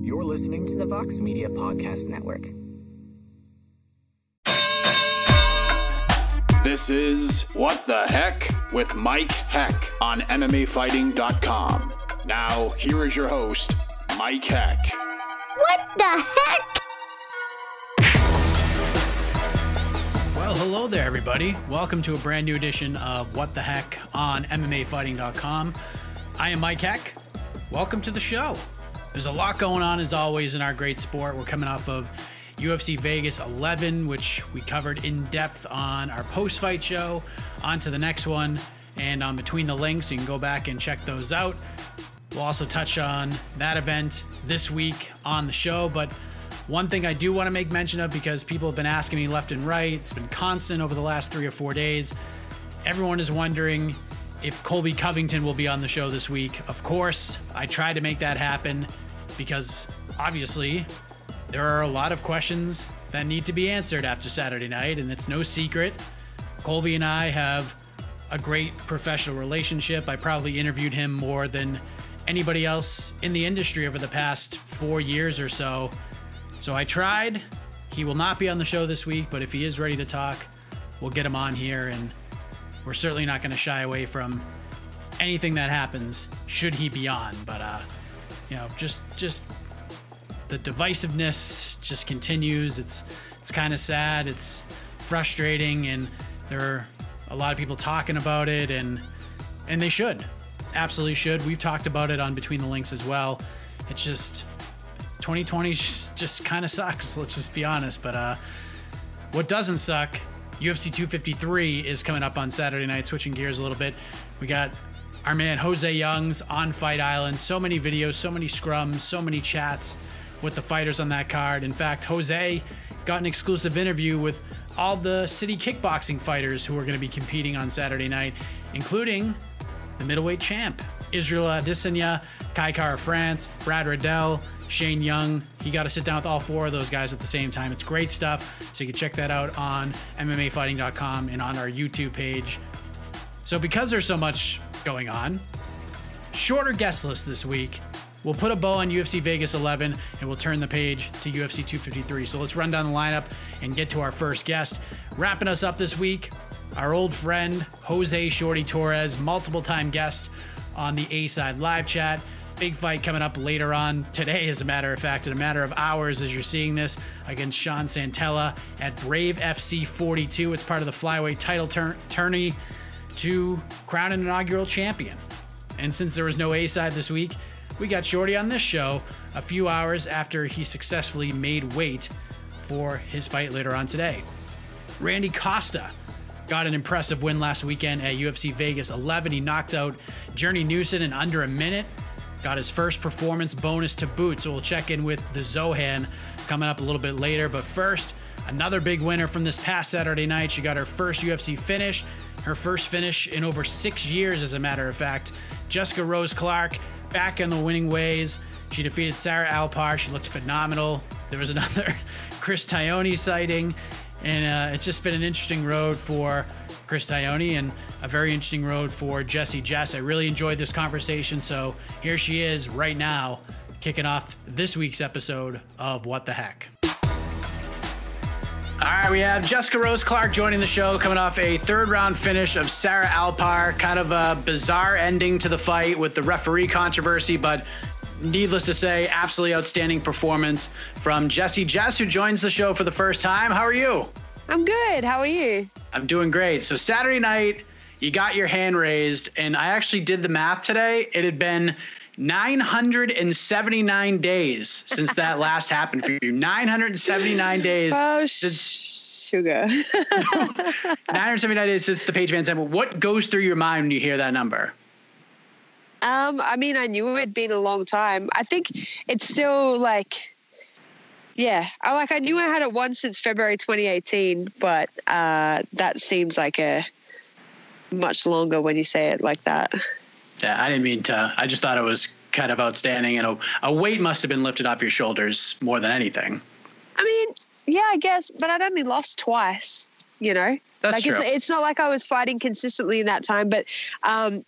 You're listening to the Vox Media Podcast Network. This is What the Heck with Mike Heck on MMAfighting.com. Now, here is your host, Mike Heck. What the heck? Well, hello there, everybody. Welcome to a brand new edition of What the Heck on MMAfighting.com. I am Mike Heck. Welcome to the show. There's a lot going on, as always, in our great sport. We're coming off of UFC Vegas 11, which we covered in depth on our post-fight show. On to the next one, and on Between the Links, you can go back and check those out. We'll also touch on that event this week on the show, but one thing I do want to make mention of, because people have been asking me left and right, it's been constant over the last 3 or 4 days. Everyone is wondering if Colby Covington will be on the show this week. Of course, I tried to make that happen because obviously there are a lot of questions that need to be answered after Saturday night, and it's no secret. Colby and I have a great professional relationship. I probably interviewed him more than anybody else in the industry over the past 4 years or so. So I tried. He will not be on the show this week, but if he is ready to talk, we'll get him on here, and we're certainly not going to shy away from anything that happens should he be on. But just the divisiveness just continues. It's kind of sad. It's frustrating, and there are a lot of people talking about it, and they should, absolutely should. We've talked about it on Between the Links as well. It's just 2020 just kind of sucks. Let's just be honest. But what doesn't suck? UFC 253 is coming up on Saturday night. Switching gears a little bit, we got our man Jose Youngs on Fight Island. So many videos, so many scrums, so many chats with the fighters on that card. In fact, Jose got an exclusive interview with all the city kickboxing fighters who are going to be competing on Saturday night, including the middleweight champ, Israel Adesanya, Kai Kara France, Brad Riddell, Shane Young. He got to sit down with all 4 of those guys at the same time. It's great stuff. So you can check that out on MMAfighting.com and on our YouTube page. So because there's so much going on, shorter guest list this week. We'll put a bow on UFC Vegas 11, and we'll turn the page to UFC 253. So let's run down the lineup and get to our first guest. Wrapping us up this week, our old friend, Jose Shorty Torres, multiple-time guest on the A-Side live chat. Big fight coming up later on today, as a matter of fact, in a matter of hours as you're seeing this, against Sean Santella at Brave FC 42. It's part of the flyweight title tourney to crown an inaugural champion. And since there was no A-Side this week, we got Shorty on this show a few hours after he successfully made weight for his fight later on today. Randy Costa got an impressive win last weekend at UFC Vegas 11. He knocked out Journey Newson in under a minute. Got his first performance bonus to boot, so we'll check in with the Zohan coming up a little bit later. But first, another big winner from this past Saturday night. She got her first UFC finish, her first finish in over 6 years, as a matter of fact. Jessica-Rose Clark back in the winning ways. She defeated Sarah Alpar. She looked phenomenal. There was another Chris Taglioni sighting, and it's just been an interesting road for Chris Taglioni and a very interesting road for Jess. I really enjoyed this conversation, so here she is right now, kicking off this week's episode of What the Heck. All right, we have Jessica-Rose Clark joining the show, coming off a 3rd-round finish of Sarah Alpar. Kind of a bizarre ending to the fight with the referee controversy, but needless to say, absolutely outstanding performance from Jessie. Jess, who joins the show for the first time. How are you? I'm good. How are you? I'm doing great. So Saturday night, you got your hand raised, and I actually did the math today. It had been 979 days since that last happened for you. 979 days. Oh, sugar. 979 days since the Page Van Zandt. What goes through your mind when you hear that number? I mean, I knew it'd been a long time. I think it's still like, yeah, I knew I had it once since February 2018, but that seems like a much longer when you say it like that. Yeah, I didn't mean to. I just thought it was kind of outstanding, and a weight must have been lifted off your shoulders more than anything. I mean, yeah, I guess, but I'd only lost twice, you know? That's like true. It's not like I was fighting consistently in that time, but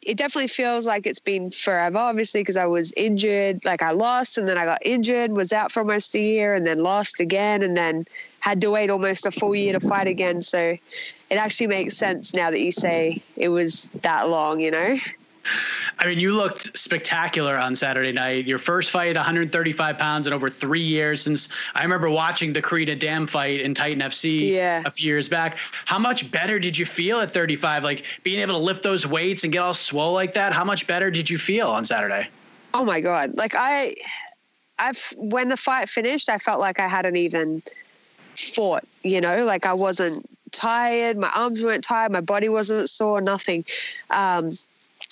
it definitely feels like it's been forever, obviously, because I was injured. Like I lost and then I got injured, was out for almost a year and then lost again and then had to wait almost a full year to fight again. So it actually makes sense now that you say it was that long, you know? I mean, you looked spectacular on Saturday night. Your first fight, 135 pounds in over 3 years since I remember watching the Karina Dam fight in Titan FC a few years back. How much better did you feel at 35? Like being able to lift those weights and get all swole like that. How much better did you feel on Saturday? Oh my God. Like when the fight finished, I felt like I hadn't even fought, you know, like I wasn't tired. My arms weren't tired. My body wasn't sore, nothing.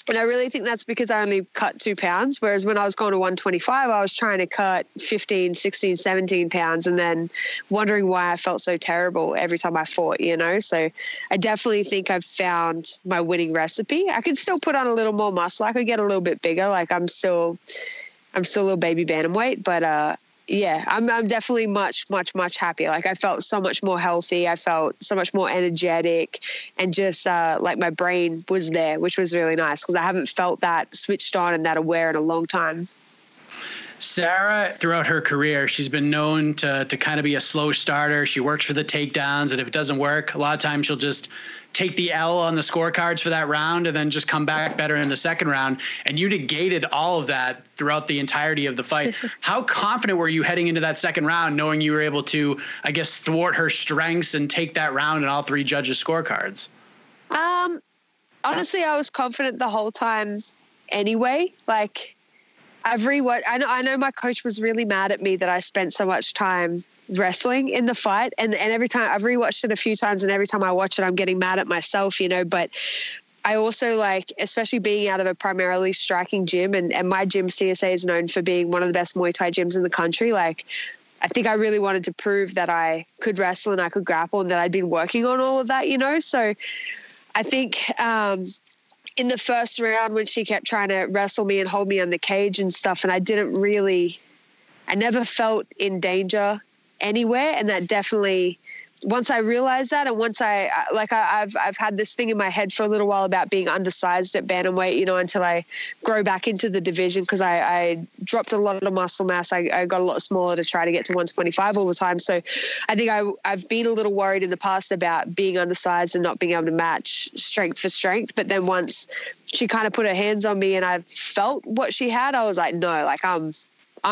And I really think that's because I only cut 2 pounds. Whereas when I was going to 125, I was trying to cut 15, 16, 17 pounds and then wondering why I felt so terrible every time I fought, you know? So I definitely think I've found my winning recipe. I could still put on a little more muscle. I could get a little bit bigger. Like I'm still a little baby bantamweight, but, yeah, I'm definitely much, much, much happier. Like I felt so much more healthy. I felt so much more energetic and just like my brain was there, which was really nice because I haven't felt that switched on and that aware in a long time. Sarah, throughout her career, she's been known to kind of be a slow starter. She works for the takedowns, and if it doesn't work, a lot of times she'll just take the L on the scorecards for that round and then just come back better in the second round. And you negated all of that throughout the entirety of the fight. How confident were you heading into that second round, knowing you were able to, I guess, thwart her strengths and take that round in all 3 judges' scorecards? Honestly, I was confident the whole time anyway. Like I know my coach was really mad at me that I spent so much time wrestling in the fight, and every time I've rewatched it a few times, and every time I watch it, I'm getting mad at myself, you know. But I also like, especially being out of a primarily striking gym, and my gym CSA is known for being one of the best Muay Thai gyms in the country. Like, I think I really wanted to prove that I could wrestle and I could grapple, and that I'd been working on all of that, you know. So I think in the first round when she kept trying to wrestle me and hold me on the cage and stuff, and I never felt in danger anywhere. And that definitely, once I realized that, and once I've had this thing in my head for a little while about being undersized at bantamweight, you know, until I grow back into the division, because I dropped a lot of muscle mass. I got a lot smaller to try to get to 125 all the time. So I think I've been a little worried in the past about being undersized and not being able to match strength for strength. But then once she kind of put her hands on me and I felt what she had, I was like, no, like I'm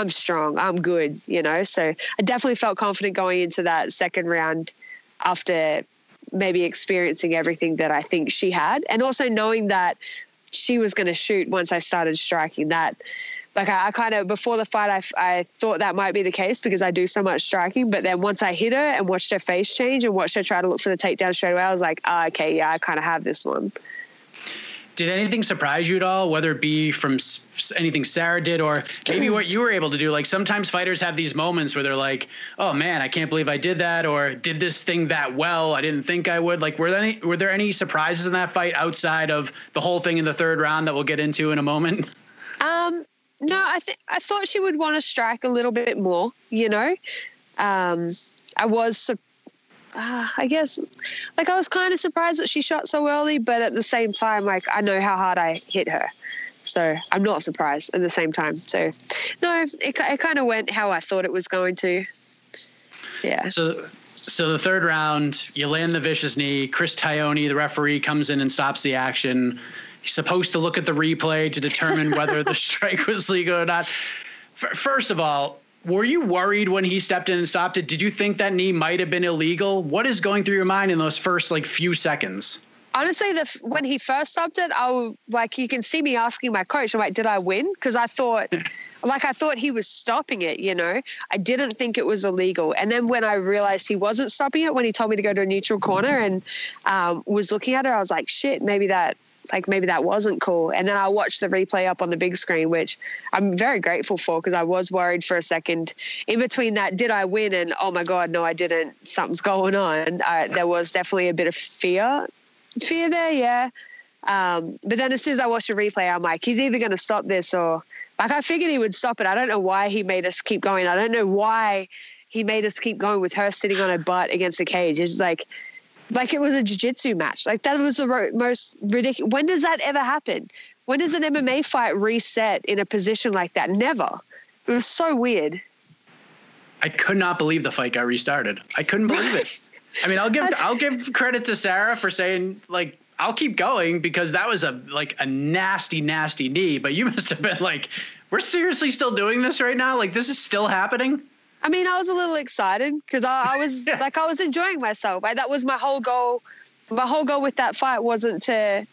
strong. I'm good, you know? So I definitely felt confident going into that second round after maybe experiencing everything that I think she had. And also knowing that she was going to shoot once I started striking. That, like I kind of, before the fight, I thought that might be the case because I do so much striking. But then once I hit her and watched her face change and watched her try to look for the takedown straight away, I was like, okay, yeah, I kind of have this one. Did anything surprise you at all, whether it be from anything Sarah did or maybe what you were able to do? Like sometimes fighters have these moments where they're like, oh man, I can't believe I did that, or did this thing that well. I didn't think I would. Like, were there any surprises in that fight outside of the whole thing in the third round that we'll get into in a moment? No, I thought she would want to strike a little bit more, you know. I was I guess, like, I was kind of surprised that she shot so early, but at the same time, like, I know how hard I hit her. So I'm not surprised at the same time. So, no, it kind of went how I thought it was going to. Yeah. So the third round, you land the vicious knee. Chris Tione, the referee, comes in and stops the action. He's supposed to look at the replay to determine whether the strike was legal or not. First of all, were you worried when he stepped in and stopped it? Did you think that knee might have been illegal? What is going through your mind in those first few seconds? Honestly, when he first stopped it, you can see me asking my coach, I'm like, did I win? Because I thought he was stopping it, you know. I didn't think it was illegal. And then when I realized he wasn't stopping it, when he told me to go to a neutral corner and was looking at her, I was like, shit, maybe that wasn't cool. And then I watched the replay up on the big screen, which I'm very grateful for, because I was worried for a second in between that, did I win? And oh my God, no, I didn't. Something's going on. There was definitely a bit of fear there. Yeah. But then as soon as I watched the replay, I'm like, he's either going to stop this or, like, I figured he would stop it. I don't know why he made us keep going. I don't know why he made us keep going with her sitting on her butt against the cage. It's like, Like it was a jiu-jitsu match. Like that was the most ridiculous. When does that ever happen? When does an MMA fight reset in a position like that? Never. It was so weird. I could not believe the fight got restarted. I couldn't believe it. I mean, I'll give credit to Sarah for saying, like, I'll keep going because that was a nasty, nasty knee. But you must have been like, we're seriously still doing this right now? Like, this is still happening? I mean, I was a little excited because I was like, I was enjoying myself. That was my whole goal. My whole goal with that fight wasn't to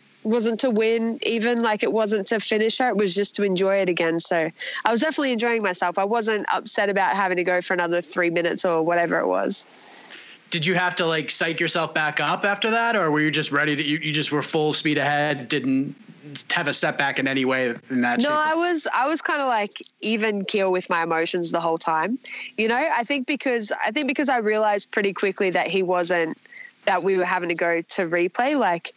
win, even, like it wasn't to finish her. It was just to enjoy it again. So I was definitely enjoying myself. I wasn't upset about having to go for another 3 minutes or whatever it was. Did you have to like psych yourself back up after that, or were you just ready to, you just were full speed ahead, didn't have a setback in any way in that? No, I was kind of like even keel with my emotions the whole time. You know, I think because I realized pretty quickly that that we were having to go to replay. Like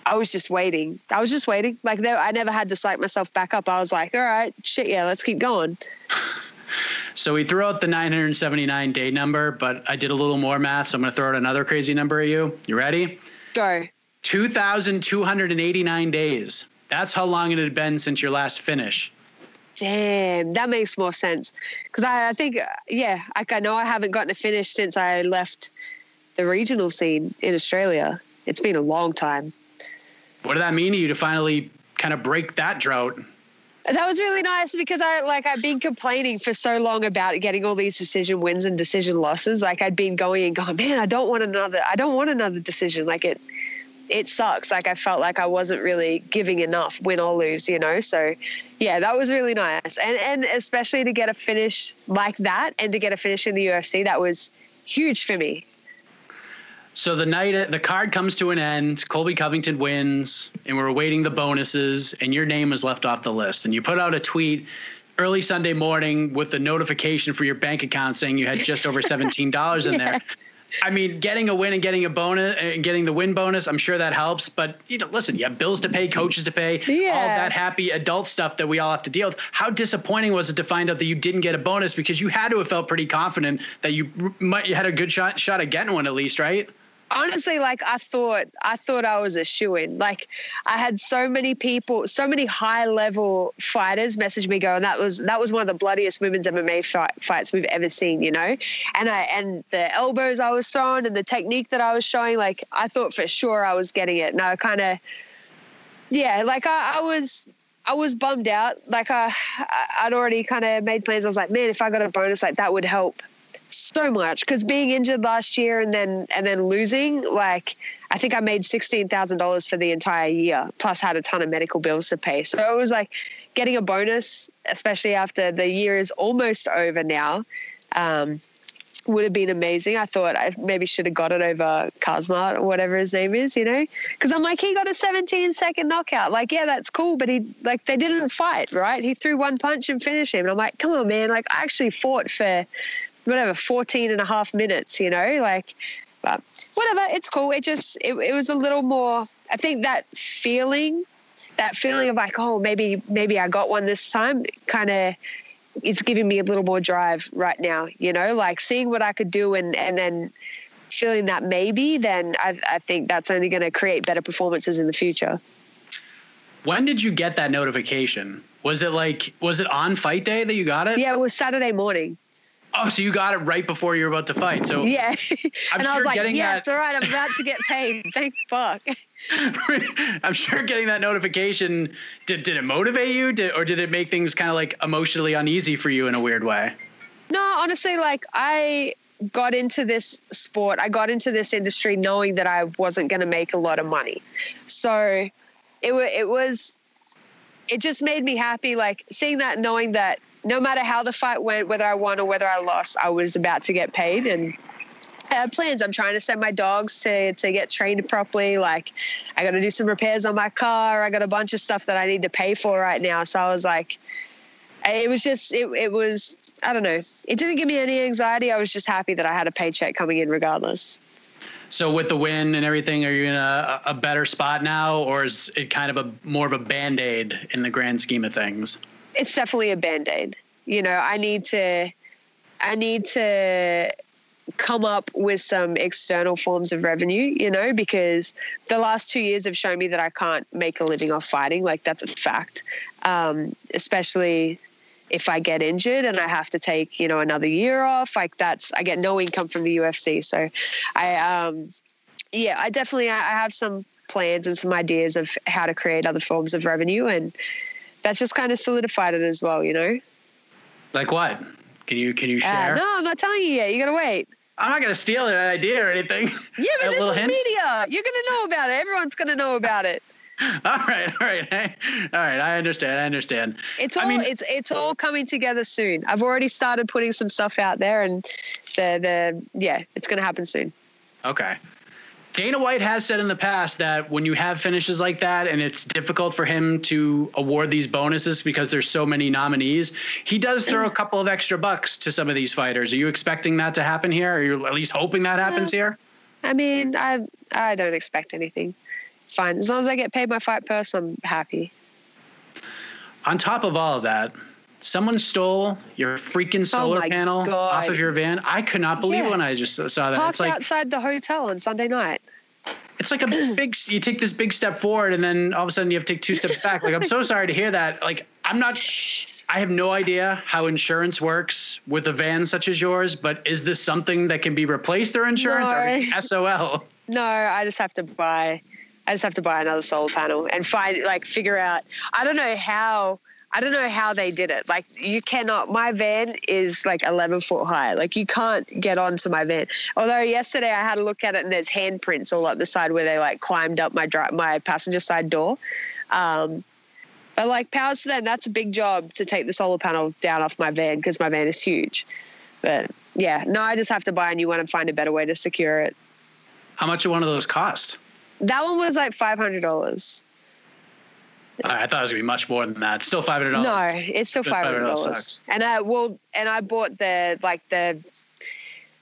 I was just waiting. Like I never had to psych myself back up. I was like, all right, shit. Yeah, let's keep going. So we threw out the 979 day number, but I did a little more math. So I'm going to throw out another crazy number at you. You ready? Go. 2,289 days. That's how long it had been since your last finish. Damn, that makes more sense. Because I think, I know I haven't gotten a finish since I left the regional scene in Australia. It's been a long time. What did that mean to you to finally kind of break that drought? That was really nice because I've been complaining for so long about getting all these decision wins and decision losses. Like I'd been going, man, I don't want another decision. Like it sucks. Like I felt like I wasn't really giving enough, win or lose, you know? So yeah, that was really nice. And especially to get a finish like that and to get a finish in the UFC, that was huge for me. So the card comes to an end, Colby Covington wins, and we're awaiting the bonuses, and your name was left off the list. And you put out a tweet early Sunday morning with the notification for your bank account saying you had just over $17 in there. I mean, getting a win and getting a bonus and getting the win bonus, I'm sure that helps. But, you know, listen, you have bills to pay, coaches to pay, all that happy adult stuff that we all have to deal with. How disappointing was it to find out that you didn't get a bonus, because you had to have felt pretty confident that you had a good shot at getting one at least, right? Honestly, like I thought I was a shoo-in. Like I had so many people, so many high-level fighters message me going, that was one of the bloodiest women's MMA fights we've ever seen, you know? And the elbows I was throwing and the technique that I was showing, like I thought for sure I was getting it. And I kind of, like I was bummed out. Like I'd already kind of made plans. I was like, man, if I got a bonus, like that would help so much, because being injured last year and then losing, like I think I made $16,000 for the entire year, plus had a ton of medical bills to pay. So it was like getting a bonus, especially after the year is almost over now, would have been amazing. I thought I maybe should have got it over Kazma or whatever his name is, you know, because I'm like, he got a 17-second knockout. Like, yeah, that's cool, but they didn't fight, right? He threw one punch and finished him. And I'm like, come on, man. Like I actually fought for 14 and a half minutes, you know, like, but whatever, it's cool. It was a little more, I think that feeling of like, oh, maybe I got one this time, kind of is giving me a little more drive right now, you know, like seeing what I could do and then feeling that maybe, then I think that's only going to create better performances in the future. When did you get that notification? Was it on fight day that you got it? Yeah, it was Saturday morning. Oh, so you got it right before you were about to fight. So yeah. And I was like, yes, all right, I'm about to get paid. Thank fuck. I'm sure getting that notification, did it motivate you, or did it make things kind of like emotionally uneasy for you in a weird way? No, honestly, like I got into this sport, I got into this industry knowing that I wasn't going to make a lot of money. So it just made me happy, like seeing that, knowing that no matter how the fight went, whether I won or whether I lost, I was about to get paid. And I have plans. I'm trying to send my dogs to get trained properly. Like I got to do some repairs on my car. I got a bunch of stuff that I need to pay for right now. So I was like, it was, I don't know. It didn't give me any anxiety. I was just happy that I had a paycheck coming in regardless. So with the win and everything, are you in a better spot now, or is it kind of more of a Band-Aid in the grand scheme of things? It's definitely a Band-Aid. You know, I need to come up with some external forms of revenue, you know, because the last 2 years have shown me that I can't make a living off fighting. Like, that's a fact, especially if I get injured and I have to take, you know, another year off. Like, I get no income from the UFC. So I have some plans and some ideas of how to create other forms of revenue, and that's just kind of solidified it as well, you know. Like what? Can you share? No, I'm not telling you yet. You gotta wait. I'm not gonna steal an idea or anything. Yeah, but this is media. You're gonna know about it. Everyone's gonna know about it. All right. I understand. It's all coming together soon. I've already started putting some stuff out there, and it's gonna happen soon. Okay. Dana White has said in the past that when you have finishes like that and it's difficult for him to award these bonuses because there's so many nominees, he does throw a couple of extra bucks to some of these fighters. Are you expecting that to happen here? Are you at least hoping that happens here? I mean, I don't expect anything. It's fine. As long as I get paid my fight purse, I'm happy. On top of all of that, someone stole your freaking solar panel off of your van. I could not believe when I just saw that. Parked outside the hotel on Sunday night. It's like you take this big step forward and then all of a sudden you have to take 2 steps back. Like, I'm so sorry to hear that. Like, I have no idea how insurance works with a van such as yours, but is this something that can be replaced through insurance or SOL? No, I just have to buy another solar panel and figure out. I don't know how they did it. Like, you cannot, my van is like 11 foot high. Like, you can't get onto my van. Although yesterday I had a look at it and there's handprints all up the side where they like climbed up my passenger side door. But like, powers to them, that's a big job to take the solar panel down off my van because my van is huge. But yeah, no, I just have to buy a new one and find a better way to secure it. How much do one of those cost? That one was like $500. I thought it was gonna be much more than that. Still $500. No, it's still $500. And I bought the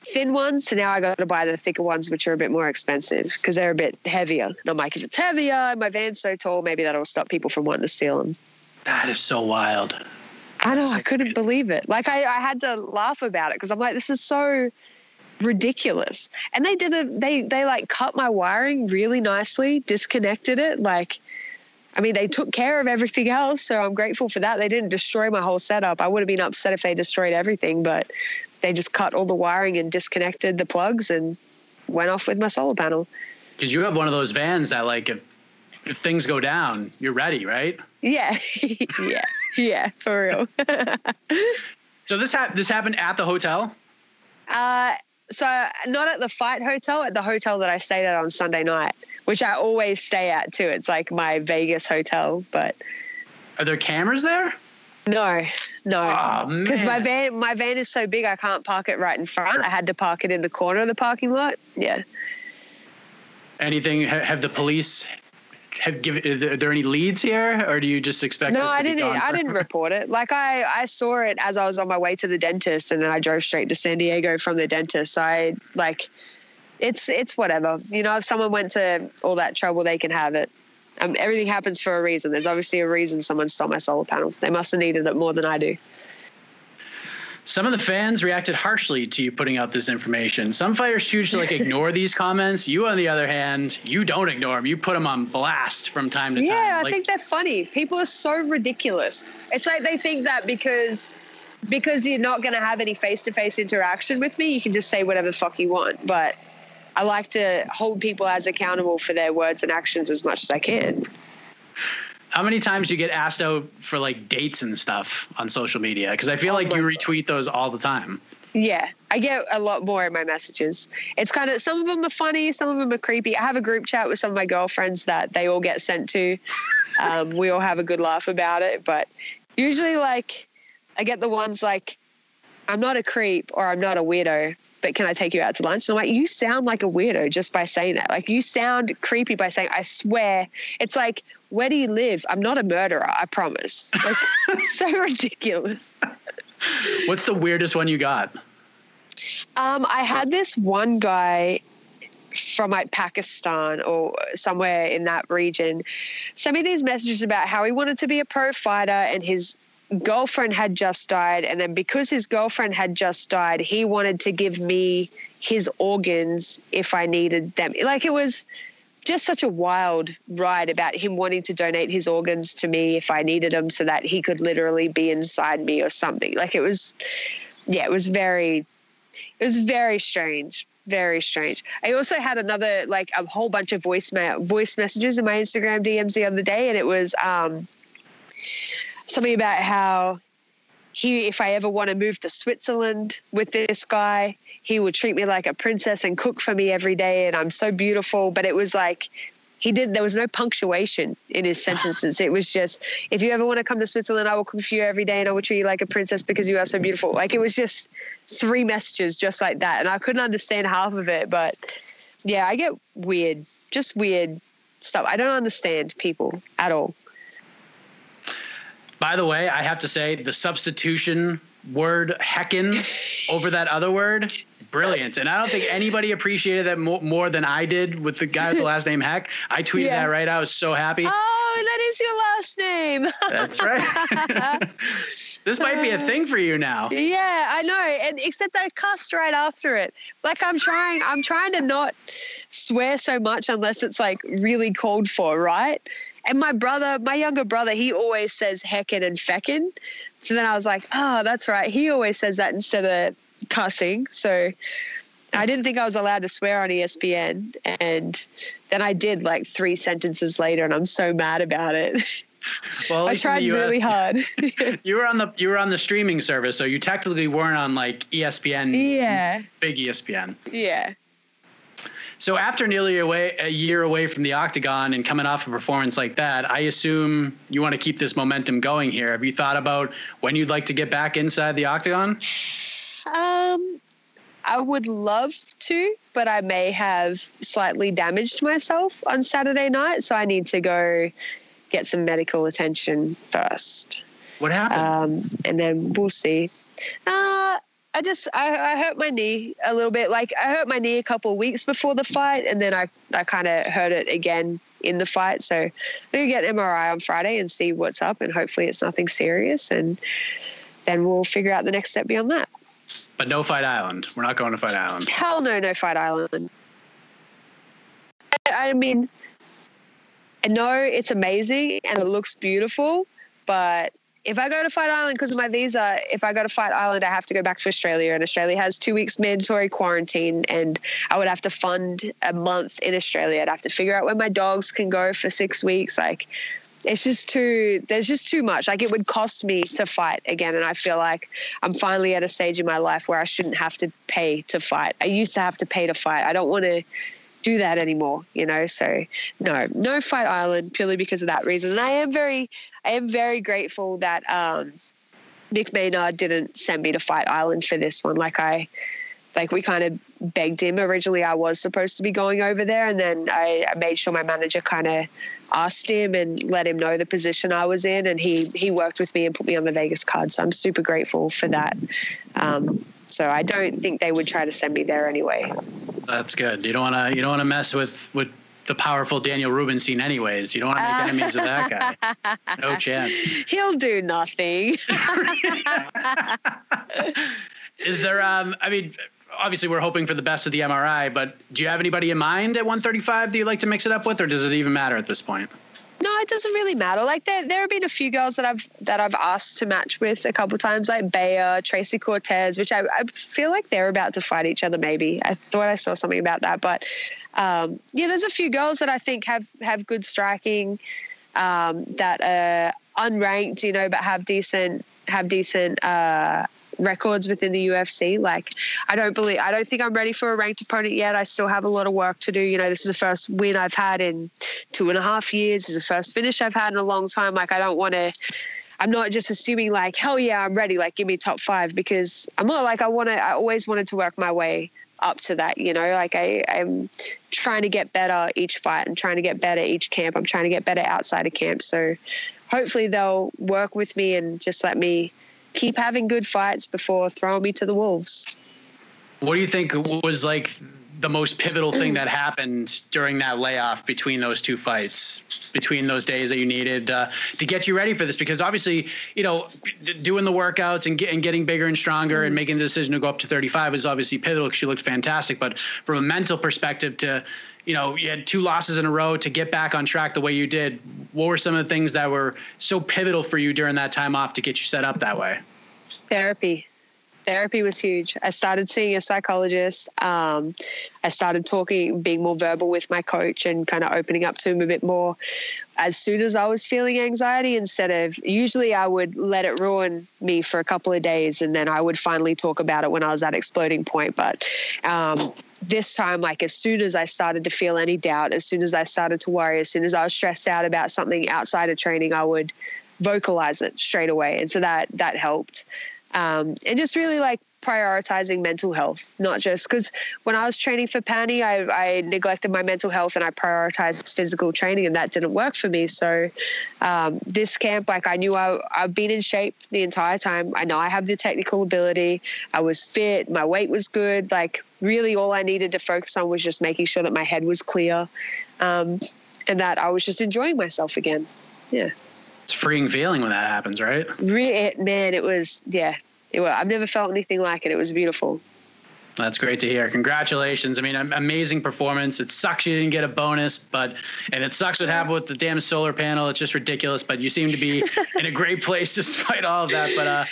thin ones, so now I got to buy the thicker ones, which are a bit more expensive because they're a bit heavier. And I'm like, if it's heavier and my van's so tall, maybe that'll stop people from wanting to steal them. That is so wild. I know. I couldn't believe it. Like, I had to laugh about it because I'm like, this is so ridiculous. And they like cut my wiring really nicely, disconnected it, like. I mean, they took care of everything else, so I'm grateful for that. They didn't destroy my whole setup. I would have been upset if they destroyed everything, but they just cut all the wiring and disconnected the plugs and went off with my solar panel. Because you have one of those vans that, like, if things go down, you're ready, right? Yeah. yeah, for real. So this happened at the hotel? So not at the fight hotel, at the hotel that I stayed at on Sunday night, which I always stay at too. It's like my Vegas hotel, but. Are there cameras there? No. Because my van is so big, I can't park it right in front. I had to park it in the corner of the parking lot. Yeah. Anything, have the police are there any leads here, or do you just expect? No, I didn't report it. Like I saw it as I was on my way to the dentist, and then I drove straight to San Diego from the dentist. So it's whatever. You know, if someone went to all that trouble, they can have it. Everything happens for a reason. There's obviously a reason someone stole my solar panel. They must have needed it more than I do. Some of the fans reacted harshly to you putting out this information. Some fighters choose to ignore these comments. You, on the other hand, you don't ignore them. You put them on blast from time to time. Yeah, I think they're funny. People are so ridiculous. It's like they think that because you're not going to have any face-to-face interaction with me, you can just say whatever the fuck you want. But I like to hold people as accountable for their words and actions as much as I can. How many times do you get asked out for dates and stuff on social media? Because I feel like you retweet those all the time. Yeah, I get a lot more in my messages. It's kind of, some of them are funny, some of them are creepy. I have a group chat with some of my girlfriends that they all get sent to. We all have a good laugh about it. But usually I get the ones I'm not a creep or I'm not a weirdo, but can I take you out to lunch? And I'm like, you sound like a weirdo just by saying that. You sound creepy by saying, I swear. It's like, where do you live? I'm not a murderer, I promise. So ridiculous. What's the weirdest one you got? I had this one guy from Pakistan or somewhere in that region send me these messages about how he wanted to be a pro fighter and his girlfriend had just died. And then because his girlfriend had just died, he wanted to give me his organs if I needed them. Like, it was just such a wild ride about him wanting to donate his organs to me if I needed them so that he could literally be inside me or something. Like, it was very strange. Very strange. I also had another, like, a whole bunch of voice messages in my Instagram DMs the other day. And it was something about how if I ever want to move to Switzerland with this guy, he would treat me like a princess and cook for me every day. And I'm so beautiful. But it was like, there was no punctuation in his sentences. It was just, if you ever want to come to Switzerland, I will cook for you every day and I will treat you like a princess because you are so beautiful. Like, it was just 3 messages just like that. And I couldn't understand half of it, but yeah, I get weird stuff. I don't understand people at all. By the way, I have to say the substitution word heckin' over that other word, brilliant. And I don't think anybody appreciated that more than I did with the guy with the last name Heck. I tweeted that right. I was so happy. Oh, that is your last name. That's right. This might be a thing for you now. Yeah, I know. And except I cussed right after it. Like, I'm trying to not swear so much unless it's like really called for, right? And my younger brother, he always says heckin' and feckin'. So then I was like, oh, that's right. He always says that instead of cussing. So I didn't think I was allowed to swear on ESPN. And then I did, like, 3 sentences later, and I'm so mad about it. Well, I tried really hard. You were on the streaming service, so you technically weren't on, like, ESPN. Yeah. Big ESPN. Yeah. So after nearly a year away from the octagon and coming off a performance like that, I assume you want to keep this momentum going here. Have you thought about when you'd like to get back inside the octagon? I would love to, but I may have slightly damaged myself on Saturday night, so I need to go get some medical attention first. What happened? And then we'll see. I hurt my knee a little bit. Like, I hurt my knee a couple of weeks before the fight, and then I kind of hurt it again in the fight. So I'm going to get an MRI on Friday and see what's up, and hopefully it's nothing serious, and then we'll figure out the next step beyond that. But no Fight Island. We're not going to Fight Island. Hell no Fight Island. I mean, I know it's amazing and it looks beautiful, but if I go to Fight Island because of my visa, if I go to Fight Island, I have to go back to Australia, and Australia has 2 weeks mandatory quarantine, and I would have to fund a month in Australia. I'd have to figure out where my dogs can go for 6 weeks. Like, there's just too much. Like, it would cost me to fight again. And I feel like I'm finally at a stage in my life where I shouldn't have to pay to fight. I used to have to pay to fight. I don't want to do that anymore, you know? So no Fight Island, purely because of that reason. And I am very grateful that Nick Maynard didn't send me to Fight Island for this one. We kind of begged him. Originally, I was supposed to be going over there, and then I made sure my manager kind of asked him and let him know the position I was in, and he worked with me and put me on the Vegas card. So I'm super grateful for that. So I don't think they would try to send me there anyway. That's good. You don't want to mess with the powerful Daniel Rubenstein anyways. You don't want to make enemies with that guy. No chance. He'll do nothing. Is there, obviously we're hoping for the best of the MRI, but do you have anybody in mind at 135 that you'd like to mix it up with, or does it even matter at this point? No, it doesn't really matter. Like, there have been a few girls that I've asked to match with a couple of times, like Bea, Tracy Cortez, which I feel like they're about to fight each other. Maybe I thought I saw something about that, but there's a few girls that I think have good striking, that are unranked, you know, but have decent records within the UFC. Like, I don't think I'm ready for a ranked opponent yet. I still have a lot of work to do. You know, this is the first win I've had in 2.5 years. This is the first finish I've had in a long time. Like, I'm not just assuming like, hell yeah, I'm ready. Like, give me top 5, because I'm not like, I always wanted to work my way up to that, you know, like I'm trying to get better each fight. I'm trying to get better each camp. I'm trying to get better outside of camp. So hopefully they'll work with me and just let me keep having good fights before throwing me to the wolves. What do you think was like the most pivotal thing that happened during that layoff between those two fights, between those days that you needed to get you ready for this? Because obviously, doing the workouts and getting bigger and stronger and making the decision to go up to 35 is obviously pivotal because you looked fantastic. But from a mental perspective to, you had 2 losses in a row to get back on track the way you did, what were some of the things that were so pivotal for you during that time off to get you set up that way? Therapy was huge. I started seeing a psychologist. I started being more verbal with my coach and kind of opening up to him a bit more as soon as I was feeling anxiety, usually I would let it ruin me for a couple of days and then I would finally talk about it when I was at exploding point. But this time, like as soon as I started to feel any doubt, as soon as I started to worry, as soon as I was stressed out about something outside of training, I would vocalize it straight away. And so that helped. And just really like prioritizing mental health, not just because when I was training for Pani, I neglected my mental health and I prioritized physical training and that didn't work for me. So this camp, like I knew I've been in shape the entire time. I know I have the technical ability. I was fit. My weight was good. Like really all I needed to focus on was just making sure that my head was clear and that I was just enjoying myself again. Yeah. It's a freeing feeling when that happens, right? Man, it was, yeah. I've never felt anything like it. It was beautiful. That's great to hear. Congratulations. I mean, amazing performance. It sucks you didn't get a bonus, and it sucks what happened with the damn solar panel. It's just ridiculous, but you seem to be in a great place despite all of that. But,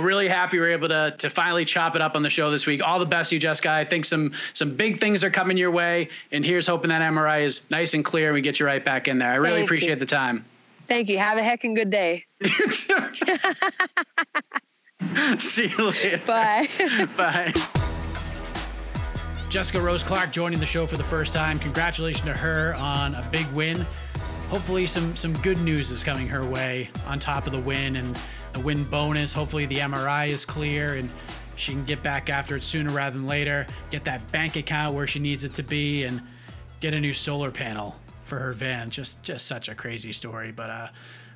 really happy we're able to finally chop it up on the show this week. All the best to you, Jessica. I think some big things are coming your way, and here's hoping that MRI is nice and clear and we get you right back in there. I really appreciate the time. Thank you. Have a heckin' good day. See you later. Bye. Bye. Jessica-Rose Clark joining the show for the first time. Congratulations to her on a big win. Hopefully some good news is coming her way on top of the win and the win bonus. Hopefully the MRI is clear and she can get back after it sooner rather than later, get that bank account where she needs it to be, and get a new solar panel for her van. Just such a crazy story. But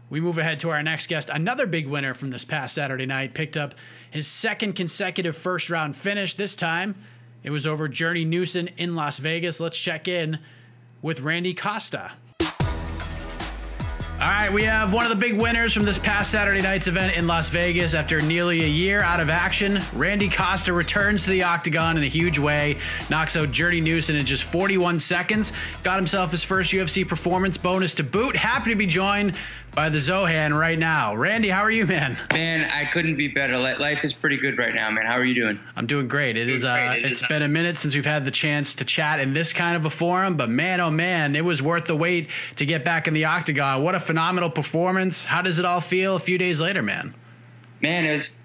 we move ahead to our next guest. Another big winner from this past Saturday night. Picked up his second consecutive first-round finish. This time, it was over Journey Newson in Las Vegas. Let's check in with Randy Costa. All right, we have one of the big winners from this past Saturday night's event in Las Vegas. After nearly a year out of action, Randy Costa returns to the octagon in a huge way, knocks out Journey Newson in just 41 seconds, got himself his first UFC performance bonus to boot. Happy to be joined by the Zohan right now. Randy, how are you, man? Man, I couldn't be better. Life is pretty good right now, man. How are you doing? I'm doing great. It's been a minute since we've had the chance to chat in this kind of a forum, but man, oh man, it was worth the wait to get back in the octagon. What a phenomenal performance. How does it all feel a few days later, man? Man, it's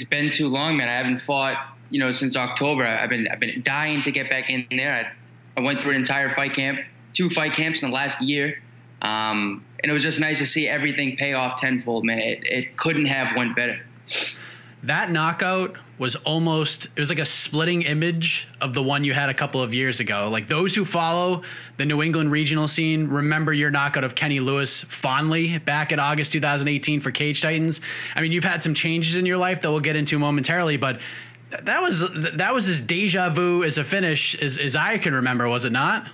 been too long, man. I haven't fought, since October. I've been dying to get back in there. I went through an entire fight camp, 2 fight camps in the last year. And it was just nice to see everything pay off tenfold, man. It couldn't have went better. That knockout was it was like a splitting image of the one you had a couple of years ago. Like those who follow the New England regional scene remember your knockout of Kenny Lewis fondly back in August 2018 for Cage Titans. I mean, you've had some changes in your life that we'll get into momentarily, but that was as deja vu as a finish as I can remember, was it not?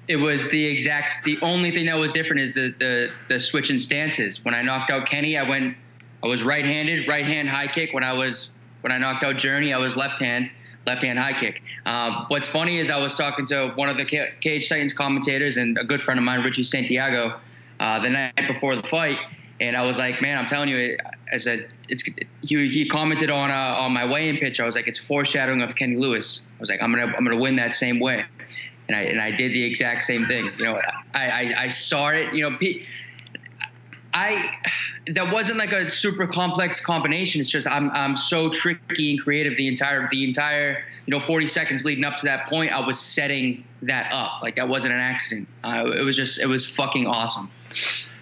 It was the only thing that was different is the switch in stances. When I knocked out Kenny, I was right-handed, right-hand high kick. When I knocked out Journey, I was left-hand high kick. What's funny is I was talking to one of the Cage Titans commentators and a good friend of mine, Richie Santiago, the night before the fight. And I was like, man, I'm telling you, I said, he commented on my weigh-in pitch. I was like, it's foreshadowing of Kenny Lewis. I was like, I'm gonna win that same way. And I did the exact same thing. I saw it. That wasn't like a super complex combination. It's just I'm so tricky and creative. The entire 40 seconds leading up to that point, I was setting that up. Like that wasn't an accident. It was fucking awesome.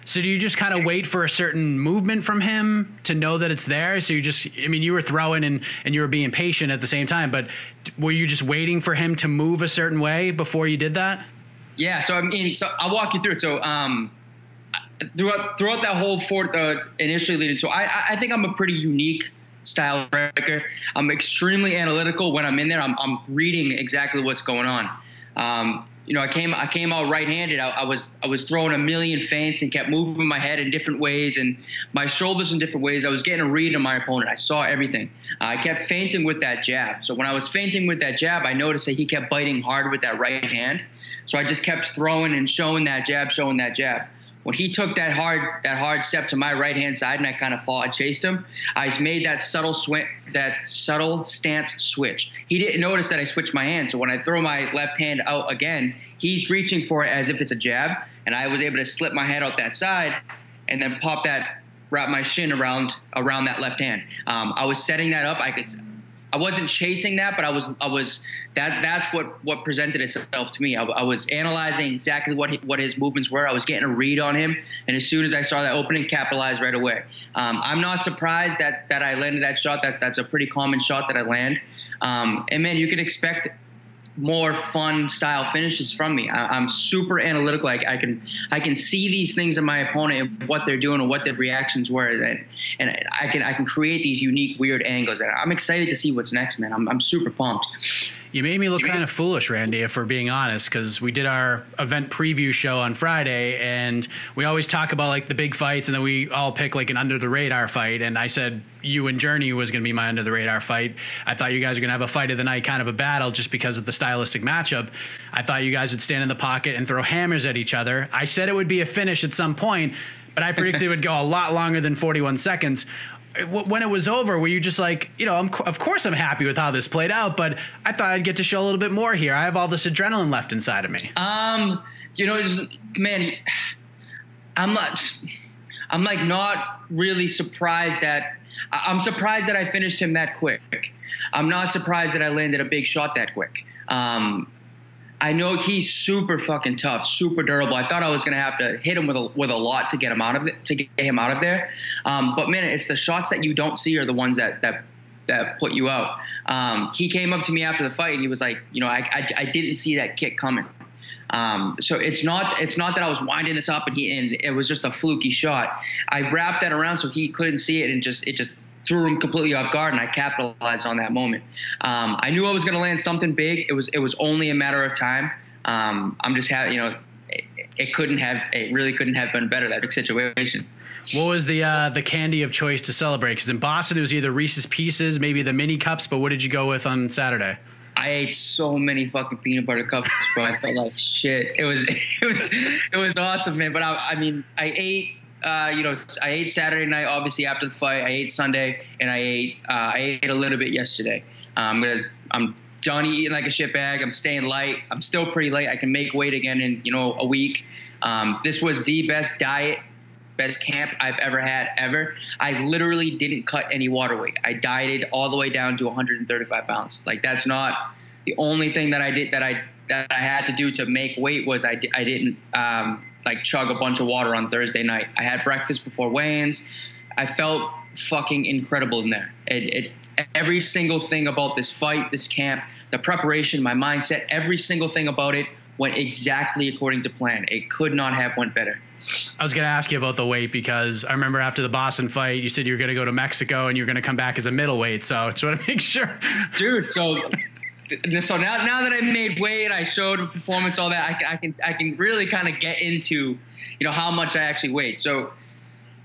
So do you just kind of wait for a certain movement from him to know that it's there? So you were throwing and you were being patient at the same time, but were you just waiting for him to move a certain way before you did that? Yeah. So I'll walk you through it. So throughout that whole initially leading to, I think I'm a pretty unique style striker. I'm extremely analytical when I'm in there. I'm reading exactly what's going on. I came out right-handed. I was throwing a million feints and kept moving my head in different ways and my shoulders in different ways. I was getting a read on my opponent. I saw everything. I kept feinting with that jab. So when I was feinting with that jab, I noticed that he kept biting hard with that right hand. So I just kept throwing and showing that jab. When he took that hard step to my right-hand side and I kind of chased him, I made that subtle stance switch. He didn't notice that I switched my hand. So when I throw my left hand out again, he's reaching for it as if it's a jab. And I was able to slip my head out that side and then wrap my shin around that left hand. I was setting that up. I wasn't chasing that, but that's what presented itself to me. I was analyzing exactly what his movements were. I was getting a read on him, and as soon as I saw that opening, capitalized right away. I'm not surprised that I landed that shot. That's a pretty common shot that I land. And man, you could expect more fun style finishes from me. I'm super analytical. I can see these things in my opponent and what they're doing and what their reactions were, and I can create these unique weird angles. And I'm excited to see what's next, man. I'm super pumped. You made me look kind of foolish, Randy, if we're being honest, because we did our event preview show on Friday, and we always talk about like the big fights, and then we all pick like an under the radar fight. And I said you and Journey was going to be my under the radar fight. I thought you guys were going to have a fight of the night, kind of a battle, just because of the stylistic matchup. I thought you guys would stand in the pocket and throw hammers at each other. I said it would be a finish at some point, but I predicted it would go a lot longer than 41 seconds. When it was over, were you just like, of course I'm happy with how this played out, but I thought I'd get to show a little bit more here. I have all this adrenaline left inside of me. Man, I'm not really surprised I'm surprised that I finished him that quick. I'm not surprised that I landed a big shot that quick. I know he's super fucking tough, super durable. I thought I was going to have to hit him with a lot to get him out of there. But man, it's the shots that you don't see are the ones that put you out. He came up to me after the fight and he was like, I didn't see that kick coming. So it's not that I was winding this up and it was just a fluky shot. I wrapped that around so he couldn't see it, and it just threw him completely off guard, and I capitalized on that moment. I knew I was going to land something big. It was only a matter of time. I'm just having, it really couldn't have been better, that situation. What was the candy of choice to celebrate? Because in Boston, it was either Reese's Pieces, maybe the mini cups, but what did you go with on Saturday? I ate so many fucking peanut butter cups, bro. I felt like shit. It was awesome, man. But I ate. I ate Saturday night, obviously after the fight. I ate Sunday, and I ate a little bit yesterday. I'm done eating like a shitbag. I'm staying light. I'm still pretty light. I can make weight again in a week. This was the best camp I've ever had ever. I literally didn't cut any water weight. I dieted all the way down to 135 pounds. Like, that's not the only thing that I did that I had to do to make weight. Was I didn't chug a bunch of water on Thursday night. I had breakfast before weigh-ins. I felt fucking incredible in there. Every single thing about this fight, this camp, the preparation, my mindset, every single thing about it went exactly according to plan. It could not have went better. I was going to ask you about the weight, because I remember after the Boston fight, you said you were going to go to Mexico and you're going to come back as a middleweight. So I just want to make sure. Dude, so now that I made weight and I showed performance, all that, I can really kind of get into, how much I actually weighed. So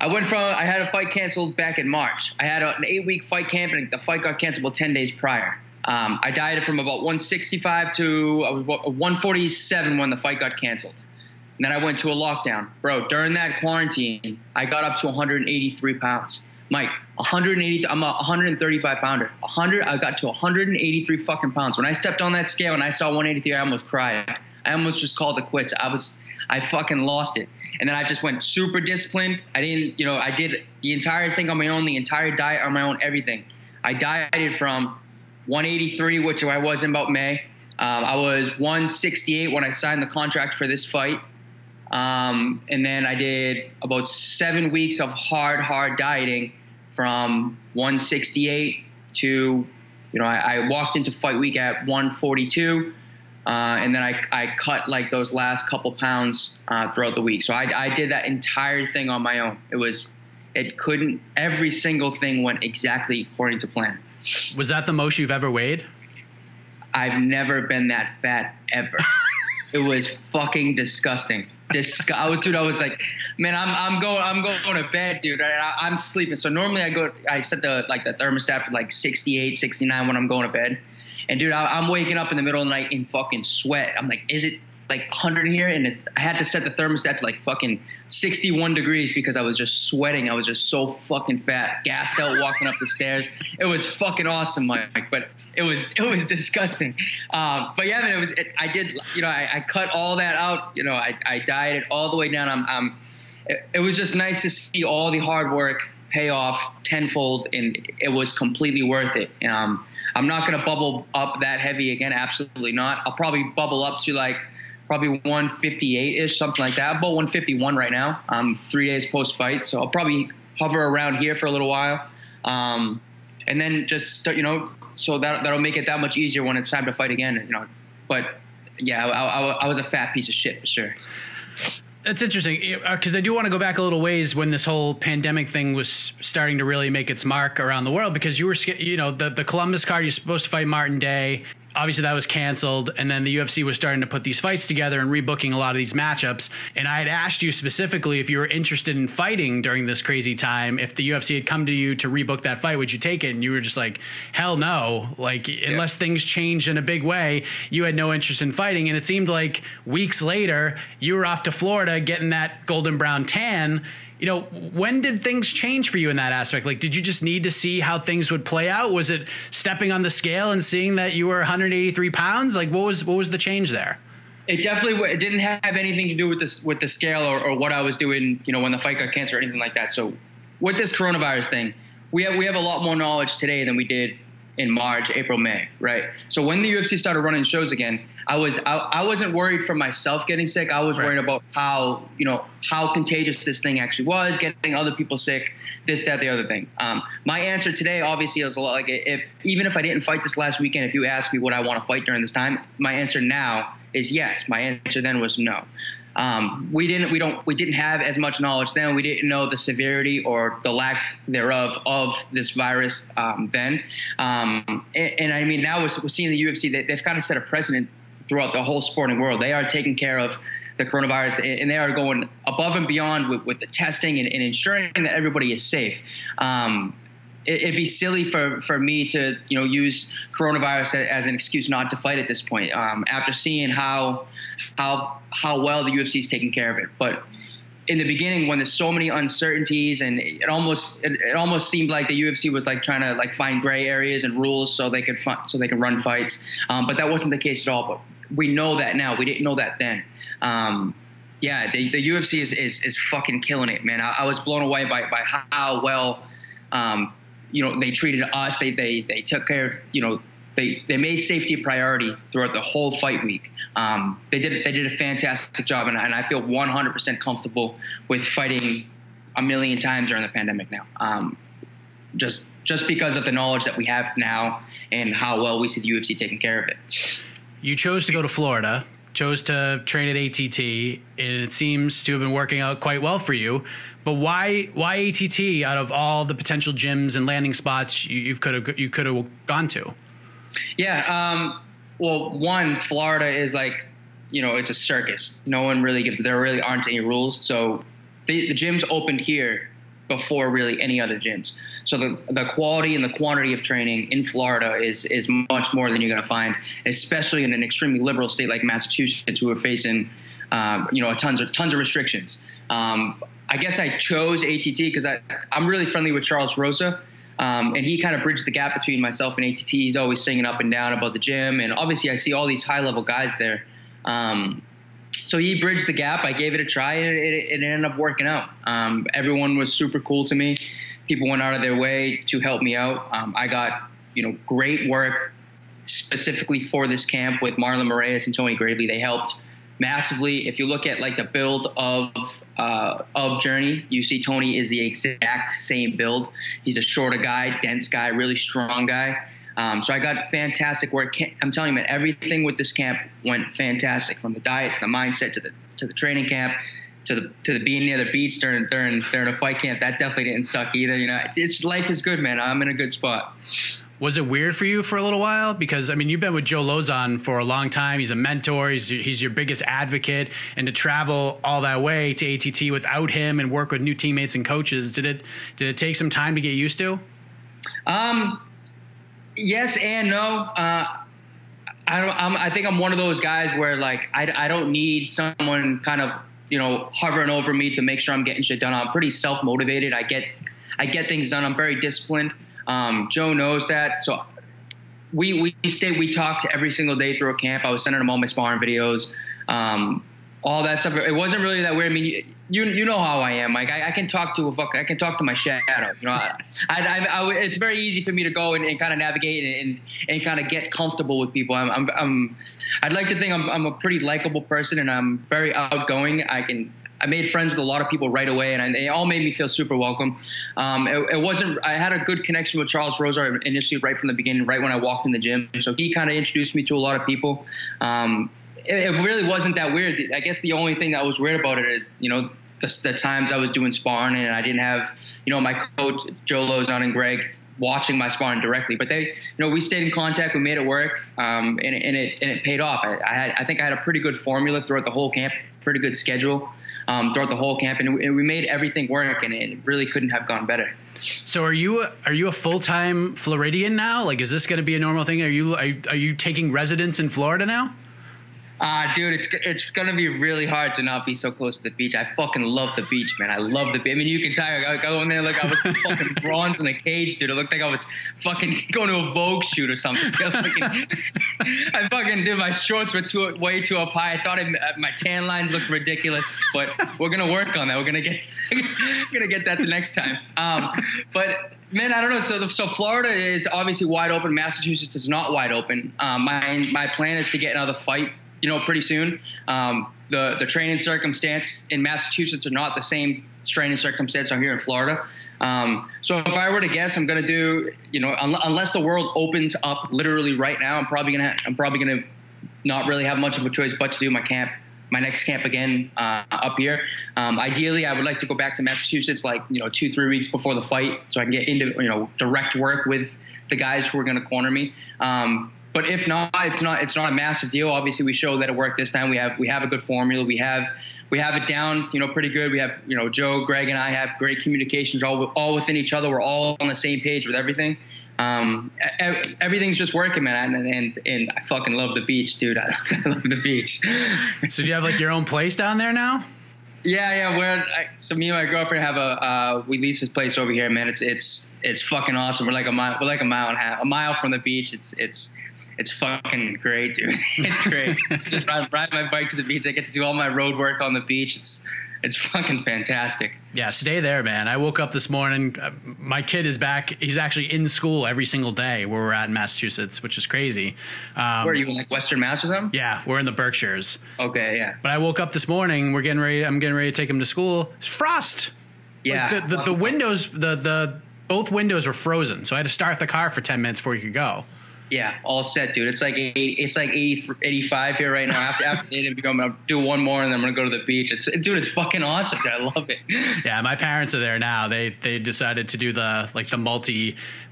I had a fight canceled back in March. I had an 8-week fight camp, and the fight got canceled about 10 days prior. I dieted from about 165 to 147 when the fight got canceled. And then I went to a lockdown. Bro, during that quarantine, I got up to 183 pounds. Mike, I'm a 135 pounder. I got to 183 fucking pounds. When I stepped on that scale and I saw 183, I almost cried. I almost just called it quits. I fucking lost it. And then I just went super disciplined. I did the entire thing on my own, the entire diet on my own, everything. I dieted from 183, which I was in about May. I was 168 when I signed the contract for this fight. And then I did about 7 weeks of hard dieting from 168 to, I walked into fight week at 142. And then I cut like those last couple pounds throughout the week. So I did that entire thing on my own. every single thing went exactly according to plan. Was that the most you've ever weighed? I've never been that fat ever. It was fucking disgusting. I was like, man, I'm going to bed, dude. I'm sleeping. So normally I set the thermostat for like 68, 69 when I'm going to bed. And dude, I'm waking up in the middle of the night in fucking sweat. I'm like, is it like 100 in here? And I had to set the thermostat to like fucking 61 degrees because I was just sweating. I was just so fucking fat, gassed out, walking up the stairs. It was fucking awesome, Mike. But it was disgusting. But yeah, man, I did, I cut all that out. I dieted all the way down. It was just nice to see all the hard work pay off tenfold, and it was completely worth it. I'm not going to bubble up that heavy again. Absolutely not. I'll probably bubble up to like probably 158-ish, something like that. I'm about 151 right now. 3 days post-fight. So I'll probably hover around here for a little while. And then just, so that'll make it that much easier when it's time to fight again, But yeah, I was a fat piece of shit for sure. That's interesting, because I do want to go back a little ways when this whole pandemic thing was starting to really make its mark around the world, because you were, the Columbus card, you're supposed to fight Martin Day. Obviously that was canceled. And then the UFC was starting to put these fights together and rebooking a lot of these matchups. And I had asked you specifically if you were interested in fighting during this crazy time. If the UFC had come to you to rebook that fight, would you take it? And you were just like, hell no. Like, unless things changed in a big way, you had no interest in fighting. And it seemed like weeks later, you were off to Florida getting that golden brown tan. When did things change for you in that aspect? Like, did you just need to see how things would play out? Was it stepping on the scale and seeing that you were 183 pounds? Like, what was the change there? It definitely didn't have anything to do with the scale or what I was doing, when the fight got canceled or anything like that. So with this coronavirus thing, we have a lot more knowledge today than we did in March, April, May, right? So when the UFC started running shows again, I wasn't worried for myself getting sick. I was worried about how contagious this thing actually was, getting other people sick, this, that, the other thing. My answer today obviously is a lot like even if I didn't fight this last weekend, if you asked me would I want to fight during this time, my answer now is yes. My answer then was no. We didn't have as much knowledge then. We didn't know the severity or the lack thereof of this virus then. And I mean, now we're seeing the UFC, they've kind of set a precedent throughout the whole sporting world. They are taking care of the coronavirus, and they are going above and beyond with the testing and ensuring that everybody is safe. It'd be silly for me to use coronavirus as an excuse not to fight at this point. After seeing how well the UFC is taking care of it, but in the beginning when there's so many uncertainties and it almost seemed like the UFC was like trying to like find gray areas and rules so they could run fights, but that wasn't the case at all. But we know that now. We didn't know that then. The UFC is fucking killing it, man. I was blown away by how well. They treated us. They took care of, they made safety a priority throughout the whole fight week. They did a fantastic job, and I feel 100% comfortable with fighting a million times during the pandemic now. Just because of the knowledge that we have now and how well we see the UFC taking care of it. You chose to go to Florida, chose to train at ATT, and it seems to have been working out quite well for you. But why ATT out of all the potential gyms and landing spots you could have gone to? Yeah, well, one, Florida is like, it's a circus. No one really there really aren't any rules. So the gyms opened here before really any other gyms. So the quality and the quantity of training in Florida is much more than you're going to find, especially in an extremely liberal state like Massachusetts, who are facing, tons of restrictions. I guess I chose ATT because I'm really friendly with Charles Rosa, and he kind of bridged the gap between myself and ATT. He's always singing up and down about the gym, and obviously I see all these high-level guys there. So he bridged the gap. I gave it a try, and it ended up working out. Everyone was super cool to me. People went out of their way to help me out. I got, great work specifically for this camp with Marlon Moraes and Tony Gravely. They helped massively. If you look at like the build of Journey, you see Tony is the exact same build. He's a shorter guy, dense guy, really strong guy. So I got fantastic work. I'm telling you, man, everything with this camp went fantastic, from the diet to the mindset to the training camp to being near the beach during a fight camp, that definitely didn't suck either. You know, life is good, man. I'm in a good spot. Was it weird for you for a little while? Because, I mean, you've been with Joe Lozon for a long time. He's a mentor. He's your biggest advocate. And to travel all that way to ATT without him and work with new teammates and coaches, did it take some time to get used to? Yes and no. I think I'm one of those guys where, like, I don't need someone kind of, you know, hovering over me to make sure I'm getting shit done. I'm pretty self-motivated. I get things done. I'm very disciplined. Joe knows that. So we talked every single day through a camp. I was sending him all my sparring videos, all that stuff. It wasn't really that weird. I mean, you know how I am. Like, I can talk to my shadow. You know, it's very easy for me to go and kind of navigate and kind of get comfortable with people. I'd like to think I'm a pretty likable person, and I'm very outgoing. I made friends with a lot of people right away, and they all made me feel super welcome. I had a good connection with Charles Rosa initially right from the beginning, right when I walked in the gym. So he kind of introduced me to a lot of people. It really wasn't that weird. I guess the only thing that was weird about it is, you know, the times I was doing sparring and I didn't have, you know, my coach, Joe Lozon and Greg, watching my sparring directly. But they, you know, we stayed in contact, we made it work, and it paid off. I think I had a pretty good formula throughout the whole camp, pretty good schedule throughout the whole camp, and we made everything work, and it really couldn't have gone better. So are you a full-time Floridian now? Like, is this going to be a normal thing? Are you taking residence in Florida now? Dude, it's gonna be really hard to not be so close to the beach. I fucking love the beach, man. I love the beach. I mean, you can tell. I go in there like I was fucking bronze in a cage, dude. It looked like I was fucking going to a Vogue shoot or something. I fucking did. My shorts were way too up high. I thought my tan lines looked ridiculous, but we're gonna work on that. We're gonna get that the next time. But man, I don't know. So Florida is obviously wide open. Massachusetts is not wide open. My plan is to get another fight, you know, pretty soon. The training circumstance in Massachusetts are not the same training circumstance are here in Florida. So if I were to guess, I'm going to do, you know, unless the world opens up literally right now, I'm probably going to not really have much of a choice but to do my next camp again up here. Ideally, I would like to go back to Massachusetts, like, you know, 2-3 weeks before the fight, so I can get into, you know, direct work with the guys who are going to corner me. But if not, it's not a massive deal. Obviously, we show that it worked this time. We have a good formula. We have it down, you know, pretty good. We have, you know, Joe, Greg, and I have great communications all within each other. We're all on the same page with everything. Everything's just working, man. And I fucking love the beach, dude. I love the beach. So do you have like your own place down there now? Yeah. So me and my girlfriend have we lease this place over here, man. It's fucking awesome. We're like a mile and a half, a mile from the beach. It's fucking great, dude. It's great. Just ride my bike to the beach. I get to do all my road work on the beach. It's fucking fantastic. Yeah, stay there, man. I woke up this morning. My kid is back. He's actually in school every single day where we're at in Massachusetts, which is crazy. Where are you, in like Western Mass or something? Yeah, we're in the Berkshires. Okay, yeah. But I woke up this morning. I'm getting ready to take him to school. It's frost. Yeah. Like the windows, both windows were frozen, so I had to start the car for 10 minutes before you could go. Yeah, all set, dude. It's like 85 here right now. After the interview, I'm gonna do one more and then I'm gonna go to the beach. It's fucking awesome, dude. I love it. Yeah, my parents are there now. They decided to do the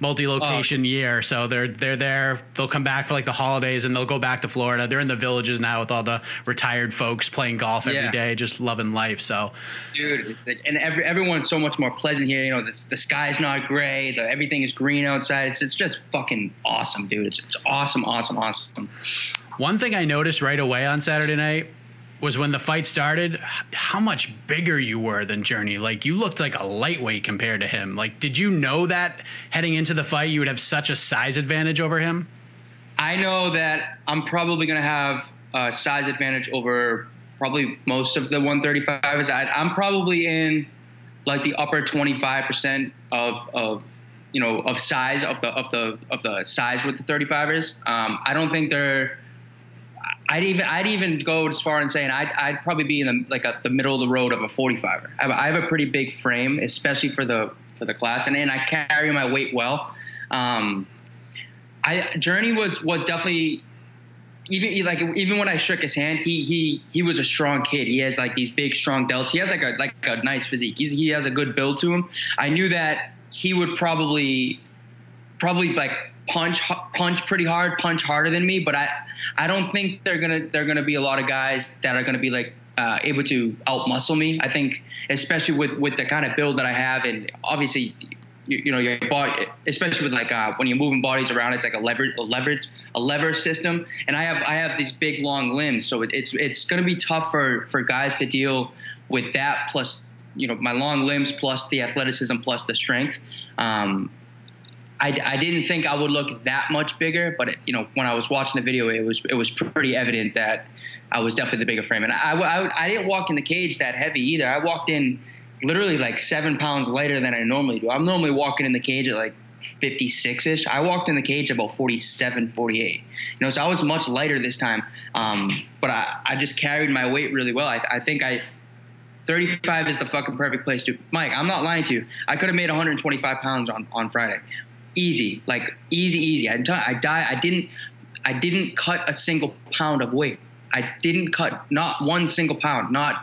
multi-location year. So they're there. They'll come back for like the holidays and they'll go back to Florida. They're in the villages now with all the retired folks playing golf every day, just loving life. So, dude, it's like, and everyone's so much more pleasant here. You know, the sky's not gray. Everything is green outside. It's just fucking awesome, dude. It's awesome. One thing I noticed right away on Saturday night was when the fight started, how much bigger you were than Journey. Like, you looked like a lightweight compared to him. Like, did you know that heading into the fight you would have such a size advantage over him? I know that I'm probably going to have a size advantage over probably most of the 135s. I'm probably in like the upper 25% of you know, of size of the size with the 35ers. I don't think they're. I'd even go as far as saying I'd probably be in the middle of the road of a 45er. I have a pretty big frame, especially for the class, and I carry my weight well. Journey was definitely even when I shook his hand, he was a strong kid. He has like these big, strong delts. He has like a nice physique. He has a good build to him. I knew that he would probably like punch pretty hard, punch harder than me. But I don't think they're gonna be a lot of guys that are gonna be like able to outmuscle me. I think, especially with the kind of build that I have, and obviously, your body, especially with like when you're moving bodies around, it's like a lever system, and I have these big long limbs, so it's going to be tough for guys to deal with that. Plus, my long limbs, plus the athleticism, plus the strength. I didn't think I would look that much bigger, but when I was watching the video, it was pretty evident that I was definitely the bigger frame, and I didn't walk in the cage that heavy either. I walked in literally like 7 pounds lighter than I normally do. I'm normally walking in the cage at like 56-ish. I walked in the cage about 47, 48. So I was much lighter this time. But I just carried my weight really well. I think 35 is the fucking perfect place to. Mike, I'm not lying to you. I could have made 125 pounds on Friday. Easy, like easy. I didn't cut a single pound of weight. I didn't cut not one single pound, not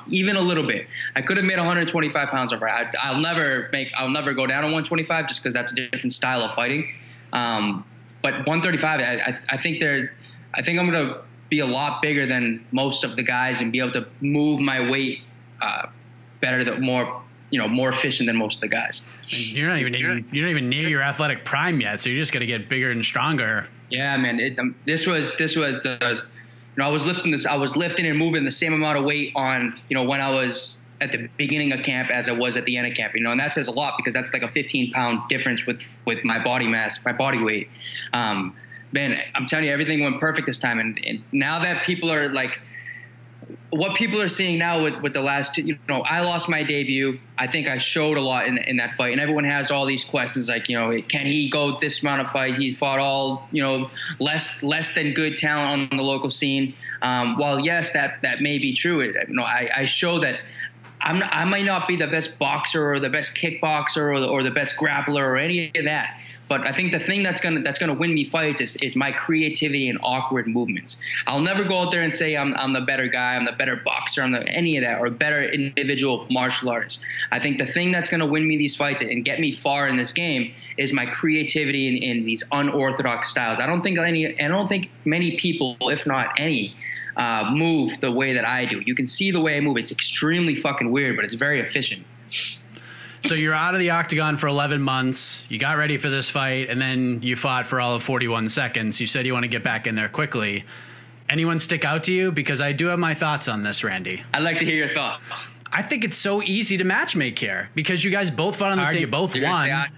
even a little bit. I could have made 125 pounds over. I'll never go down to 125 just because that's a different style of fighting. But 135, I think I'm going to be a lot bigger than most of the guys and be able to move my weight better, more efficient than most of the guys. You're not even near your athletic prime yet, so you're just going to get bigger and stronger. Yeah, man. This was. I was lifting and moving the same amount of weight on, when I was at the beginning of camp as I was at the end of camp, and that says a lot because that's like a 15-pound difference with my body mass, my body weight. Man, I'm telling you, everything went perfect this time. And now that people are like, what people are seeing now with the last two, I lost my debut. I think I showed a lot in that fight, and everyone has all these questions like, can he go this amount of fight? He fought all, less than good talent on the local scene. While yes, that may be true. I show that I might not be the best boxer or the best kickboxer or the best grappler or any of that. But I think the thing that's gonna win me fights is my creativity and awkward movements. I'll never go out there and say I'm the better guy, I'm the better boxer, any of that, or better individual martial artist. I think the thing that's gonna win me these fights and get me far in this game is my creativity in these unorthodox styles. I don't think many people, if not any, move the way that I do. You can see the way I move. It's extremely fucking weird, but it's very efficient. So you're out of the octagon for 11 months. You got ready for this fight, and then you fought for all of 41 seconds. You said you want to get back in there quickly. Anyone stick out to you? Because I do have my thoughts on this, Randy. I'd like to hear your thoughts. I think it's so easy to matchmake here because you guys both fought on the same. You both won.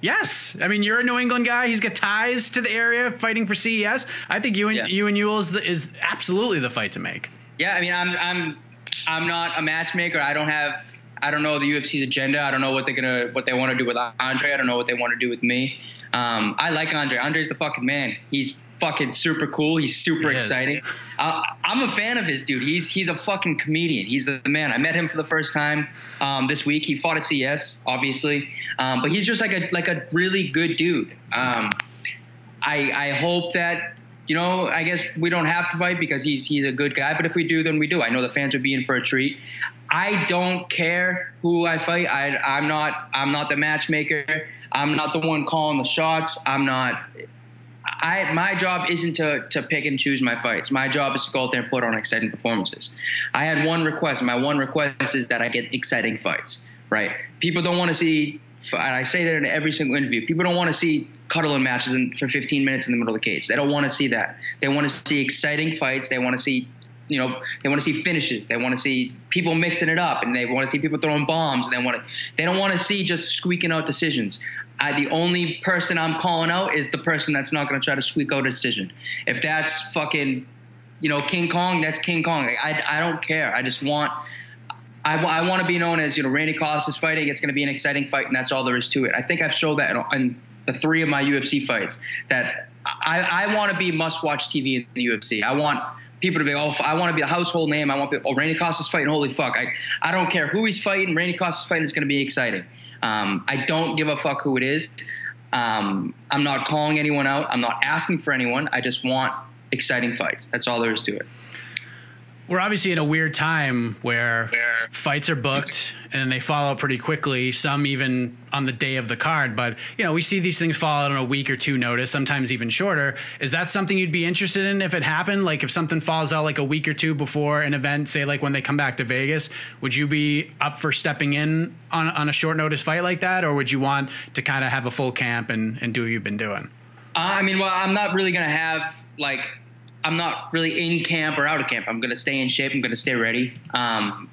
Yes, I mean you're a New England guy. He's got ties to the area, fighting for CES. I think you and Ewell is absolutely the fight to make. Yeah, I mean I'm not a matchmaker. I don't know the UFC's agenda. I don't know what they want to do with Andre. I don't know what they want to do with me. I like Andre. Andre's the fucking man. He's fucking super cool. He's super exciting. I'm a fan of his, dude. He's a fucking comedian. He's the man. I met him for the first time this week. He fought at CS, obviously, but he's just like a really good dude. I hope that I guess we don't have to fight because he's a good guy. But if we do, then we do. I know the fans would be in for a treat. I don't care who I fight. I'm not the matchmaker. I'm not the one calling the shots. My job isn't to pick and choose my fights. My job is to go out there and put on exciting performances. I had one request. My one request is that I get exciting fights, right? People don't want to see, and I say that in every single interview, people don't want to see cuddling matches for 15 minutes in the middle of the cage. They don't want to see that. They want to see exciting fights. They want to see they want to see finishes. They want to see people mixing it up, and they want to see people throwing bombs. And they don't want to see just squeaking out decisions. The only person I'm calling out is the person that's not going to try to squeak out a decision. If that's fucking, King Kong, that's King Kong. I don't care. I just want. I want to be known as Randy Costa's fighting. It's going to be an exciting fight, and that's all there is to it. I think I've showed that in the 3 of my UFC fights that I want to be must-watch TV in the UFC. I want people to be, I want to be a household name. I want people, Randy Costa's fighting, holy fuck. I don't care who he's fighting. Randy Costa's fighting is going to be exciting. I don't give a fuck who it is. I'm not calling anyone out. I'm not asking for anyone. I just want exciting fights. That's all there is to it. We're obviously in a weird time where fights are booked and then they follow pretty quickly, some even on the day of the card. But, you know, we see these things fall out on a week or two notice, sometimes even shorter. Is that something you'd be interested in if it happened? Like if something falls out like a week or two before an event, say like when they come back to Vegas, would you be up for stepping in on a short notice fight like that? Or would you want to kind of have a full camp and do what you've been doing? I mean, well, I'm not really going to have I'm not really in camp or out of camp. I'm going to stay in shape. I'm going to stay ready.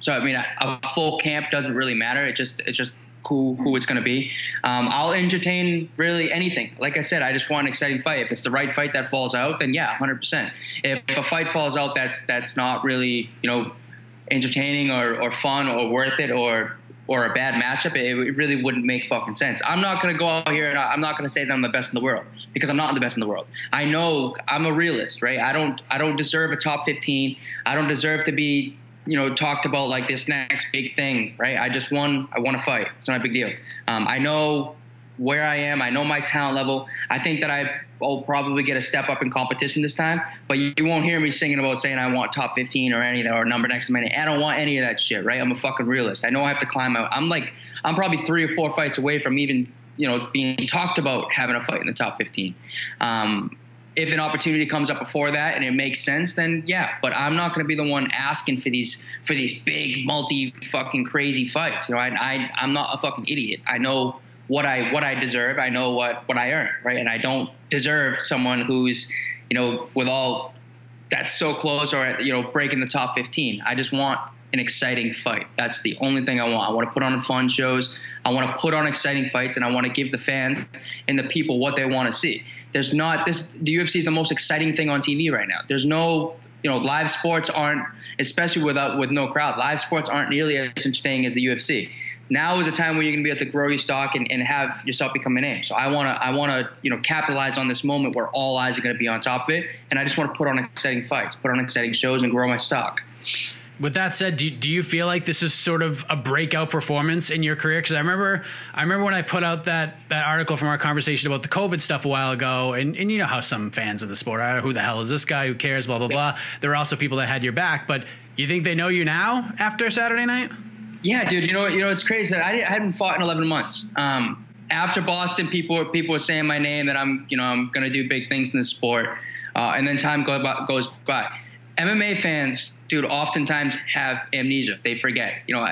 So, I mean, a full camp doesn't really matter. It's just who it's going to be. I'll entertain really anything. Like I said, I just want an exciting fight. If it's the right fight that falls out, then yeah, 100%. If a fight falls out that's not really, you know, entertaining or fun or worth it or a bad matchup, it really wouldn't make fucking sense. I'm not going to go out here and I'm not going to say that I'm the best in the world, because I'm not the best in the world. I know I'm a realist, right? I don't deserve a top 15. I don't deserve to be, you know, talked about like this next big thing, right? I want to fight. It's not a big deal. I know where I am. I know my talent level. I think that I'll probably get a step up in competition this time, but you won't hear me singing about saying I want top 15 or any of that or number next to me. I don't want any of that shit, right? I'm a fucking realist. I know I have to climb out. I'm probably 3 or 4 fights away from even, you know, being talked about having a fight in the top 15. If an opportunity comes up before that and it makes sense, then yeah, but I'm not going to be the one asking for these big multi fucking crazy fights. You know, I'm not a fucking idiot. I know what I deserve. I know what I earn, right? And I don't deserve someone who's, you know, with all that's so close or, you know, breaking the top 15. I just want an exciting fight. That's the only thing I want. I want to put on fun shows. I want to put on exciting fights, and I want to give the fans and the people what they want to see. The UFC is the most exciting thing on TV right now. There's no, you know, live sports aren't, especially with no crowd, live sports aren't nearly as interesting as the UFC. Now is a time where you're going to be able to grow your stock and have yourself become a name. So I want to, you know, capitalize on this moment where all eyes are going to be on top of it. And I just want to put on exciting fights, put on exciting shows, and grow my stock. With that said, do you feel like this is sort of a breakout performance in your career? Because I remember when I put out that article from our conversation about the COVID stuff a while ago, and you know how some fans of the sport are, who the hell is this guy? Who cares? Blah, blah, blah. There were also people that had your back. But you think they know you now after Saturday night? Yeah, dude. You know, it's crazy. I hadn't fought in 11 months. After Boston, people were saying my name, that I'm going to do big things in the sport. And then time goes by. MMA fans, dude, oftentimes have amnesia. They forget. You know,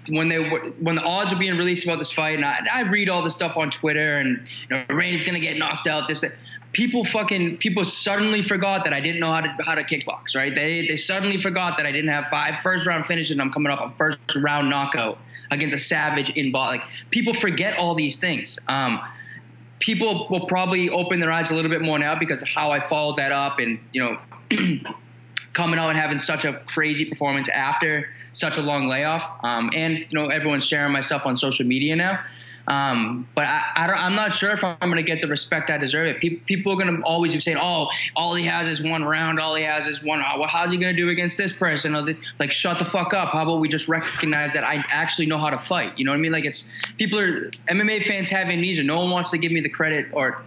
when the odds are being released about this fight, and I read all this stuff on Twitter, and you know, Randy's gonna get knocked out. That. People suddenly forgot that I didn't know how to kickbox, right? They suddenly forgot that I didn't have 5 first-round finishes, and I'm coming off a first-round knockout against a savage in Boston. Like, people forget all these things. People will probably open their eyes a little bit more now because of how I followed that up, and you know, coming out and having such a crazy performance after such a long layoff. And you know, everyone's sharing my stuff on social media now. But I'm not sure if I'm going to get the respect I deserve. It. People are going to always be saying, "Oh, all he has is one round. All he has is one. Well, how's he going to do against this person?" Like, shut the fuck up. How about we just recognize that I actually know how to fight? You know what I mean? Like, MMA fans have amnesia. No one wants to give me the credit, or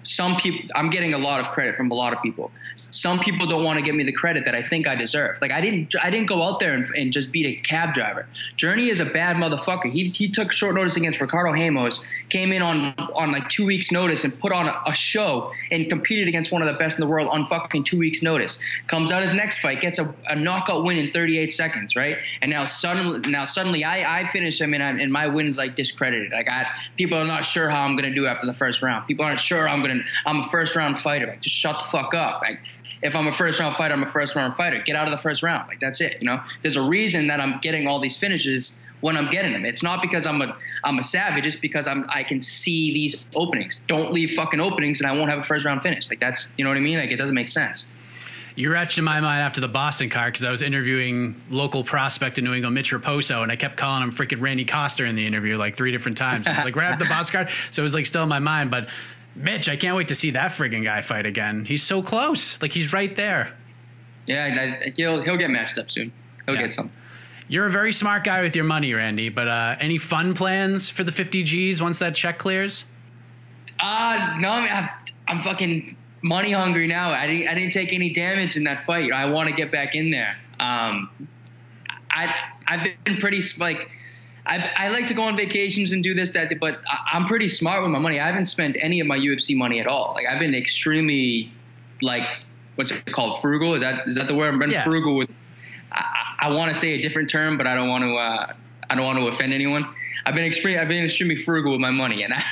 some people. I'm getting a lot of credit from a lot of people. Some people don't want to give me the credit that I think I deserve. Like, I didn't go out there and just beat a cab driver. Journey is a bad motherfucker. He took short notice against Ricardo Ramos, came in on like 2 weeks notice and put on a show and competed against one of the best in the world on fucking 2 weeks notice. Comes out his next fight, gets a knockout win in 38 seconds, right? And now suddenly I finish him and my win is like discredited. Like, people are not sure how I'm going to do after the first round. People aren't sure I'm a first round fighter. Like, just shut the fuck up. Like, if I'm a first-round fighter, I'm a first-round fighter. Get out of the first round. Like, that's it, you know? There's a reason that I'm getting all these finishes when I'm getting them. It's not because I'm a savage. It's because I can see these openings. Don't leave fucking openings and I won't have a first-round finish. Like, that's, you know what I mean? Like, it doesn't make sense. You were etched in my mind after the Boston card because I was interviewing local prospect in New England, Mitch Raposo, and I kept calling him freaking Randy Coster in the interview like 3 different times. It was like right after the Boston card, so it was like still in my mind, but Mitch, I can't wait to see that friggin' guy fight again. He's so close. Like, he's right there. Yeah, he'll get matched up soon. He'll get some. You're a very smart guy with your money, Randy, but any fun plans for the 50 Gs once that check clears? No, I'm fucking money hungry now. I didn't take any damage in that fight. I want to get back in there. I've been pretty like. I like to go on vacations and do this, that, but I'm pretty smart with my money. I haven't spent any of my UFC money at all. Like, I've been extremely, like, what's it called? Frugal? Is that the word? I've been frugal with. I want to say a different term, but I don't want to offend anyone. I've been extremely frugal with my money, and I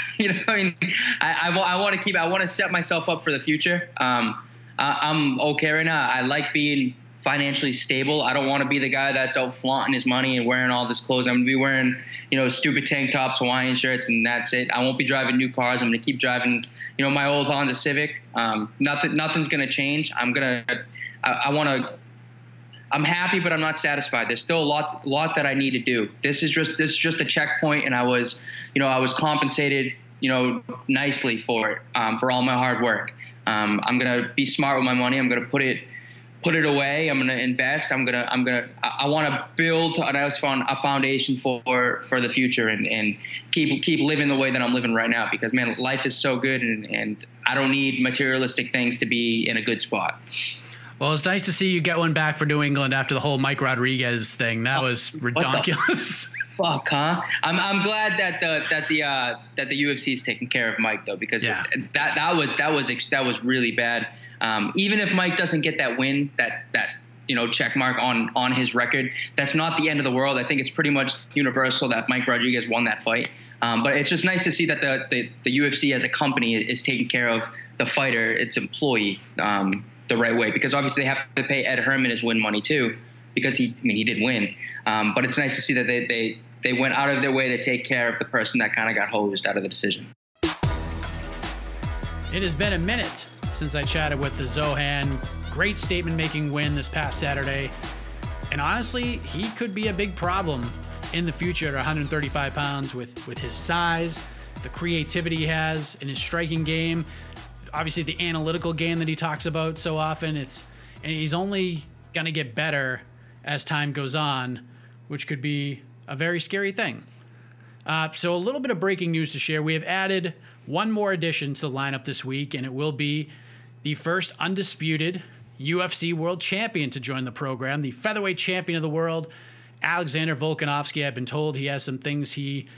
want to set myself up for the future. I'm okay right now. I like being financially stable. I don't want to be the guy that's out flaunting his money and wearing all this clothes. I'm going to be wearing, stupid tank tops, Hawaiian shirts, and that's it. I won't be driving new cars. I'm going to keep driving, my old Honda Civic. Nothing's going to change. I'm happy, but I'm not satisfied. There's still a lot that I need to do. This is just a checkpoint, and I was compensated, nicely for it, for all my hard work. I'm going to be smart with my money. I'm going to put it away. I'm going to invest. I want to build a foundation for the future and keep living the way that I'm living right now, because, man, life is so good, and I don't need materialistic things to be in a good spot. Well, it's nice to see you get one back for New England after the whole Mike Rodriguez thing. That was ridiculous. Fuck, huh? I'm glad that the UFC is taking care of Mike, though, because that was really bad. Even if Mike doesn't get that win, that check mark on his record, that's not the end of the world. I think it's pretty much universal that Mike Rodriguez won that fight. But it's just nice to see that the UFC as a company is taking care of the fighter, its employee, the right way, because obviously they have to pay Ed Herman his win money too, because he did win. But it's nice to see that they went out of their way to take care of the person that kind of got hosed out of the decision. It has been a minute since I chatted with the Zohan. Great statement-making win this past Saturday. And honestly, he could be a big problem in the future at 135 pounds with his size, the creativity he has in his striking game, obviously the analytical game that he talks about so often. And he's only going to get better as time goes on, which could be a very scary thing. So a little bit of breaking news to share. We have added one more addition to the lineup this week, and it will be the first undisputed UFC world champion to join the program, the featherweight champion of the world, Alexander Volkanovski. I've been told he has some things he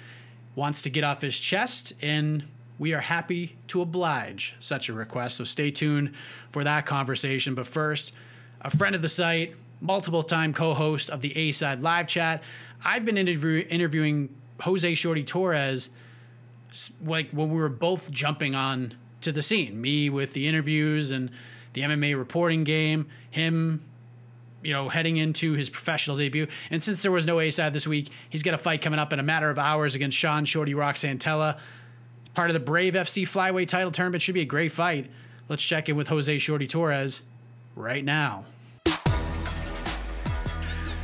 wants to get off his chest, and we are happy to oblige such a request. So stay tuned for that conversation. But first, a friend of the site, multiple-time co-host of the A-Side Live Chat. I've been interviewing Jose Shorty Torres, like when we were both jumping on to the scene, me with the interviews and the MMA reporting game, him, heading into his professional debut. And since there was no A-Side this week, he's got a fight coming up in a matter of hours against Sean Santella, part of the Brave FC flyweight title tournament. Should be a great fight. Let's check in with Jose Shorty Torres right now.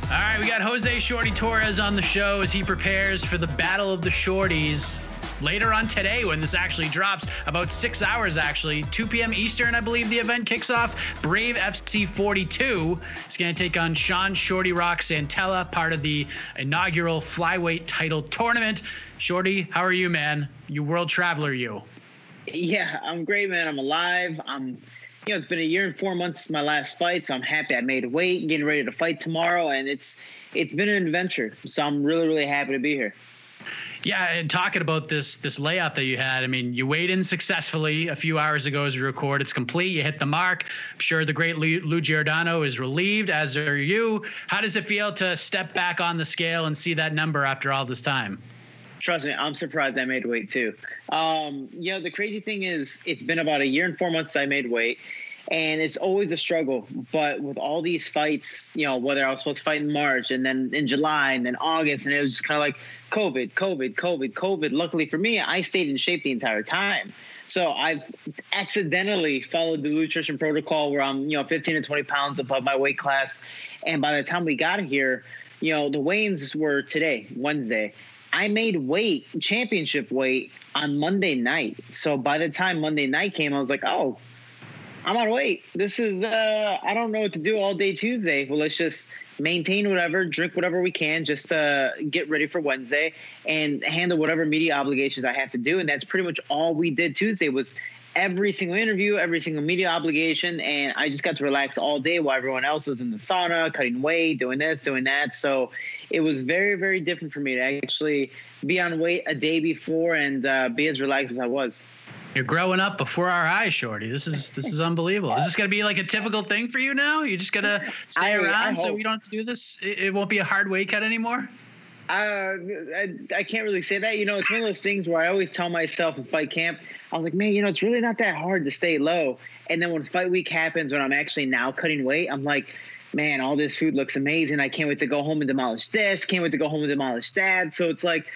All right, we got Jose Shorty Torres on the show as he prepares for the Battle of the Shorties later on today, when this actually drops, about 6 hours actually, 2 p.m. Eastern, I believe the event kicks off. Brave FC 42 is going to take on Sean Shorty Santella, part of the inaugural flyweight title tournament. Shorty, how are you, man? You world traveler, you. Yeah, I'm great, man. I'm alive. It's been a year and 4 months since my last fight, so I'm happy I made weight, getting ready to fight tomorrow, and it's been an adventure. So I'm really, really happy to be here. Yeah, and talking about this layout that you had, I mean, you weighed in successfully a few hours ago as you record. It's complete. You hit the mark. I'm sure the great Lou Giordano is relieved, as are you. How does it feel to step back on the scale and see that number after all this time? Trust me, I'm surprised I made weight too. The crazy thing is it's been about a year and 4 months I made weight, and it's always a struggle. But with all these fights, whether I was supposed to fight in March and then in July and then August, and it was just kind of like COVID. Luckily for me, I stayed in shape the entire time. So I've accidentally followed the nutrition protocol where I'm, 15 to 20 pounds above my weight class. And by the time we got here, the weigh-ins were today, Wednesday. I made weight, championship weight, on Monday night. So by the time Monday night came, I was like, oh, I'm on weight. This is, I don't know what to do all day Tuesday. Well, let's just, maintain whatever, drink whatever we can just to get ready for Wednesday and handle whatever media obligations I have to do. And that's pretty much all we did Tuesday was every single interview, every single media obligation. And I just got to relax all day while everyone else was in the sauna, cutting weight, doing this, doing that. So it was very, very different for me to actually be on weight a day before and be as relaxed as I was. You're growing up before our eyes, Shorty. This is unbelievable. Is this going to be like a typical thing for you now? You just got to stay around so we don't have to do this? It won't be a hard weight cut anymore? I can't really say that. It's one of those things where I always tell myself in fight camp, I was like, man, it's really not that hard to stay low. And then when fight week happens, when I'm actually now cutting weight, I'm like, man, all this food looks amazing. I can't wait to go home and demolish this. Can't wait to go home and demolish that. So it's like,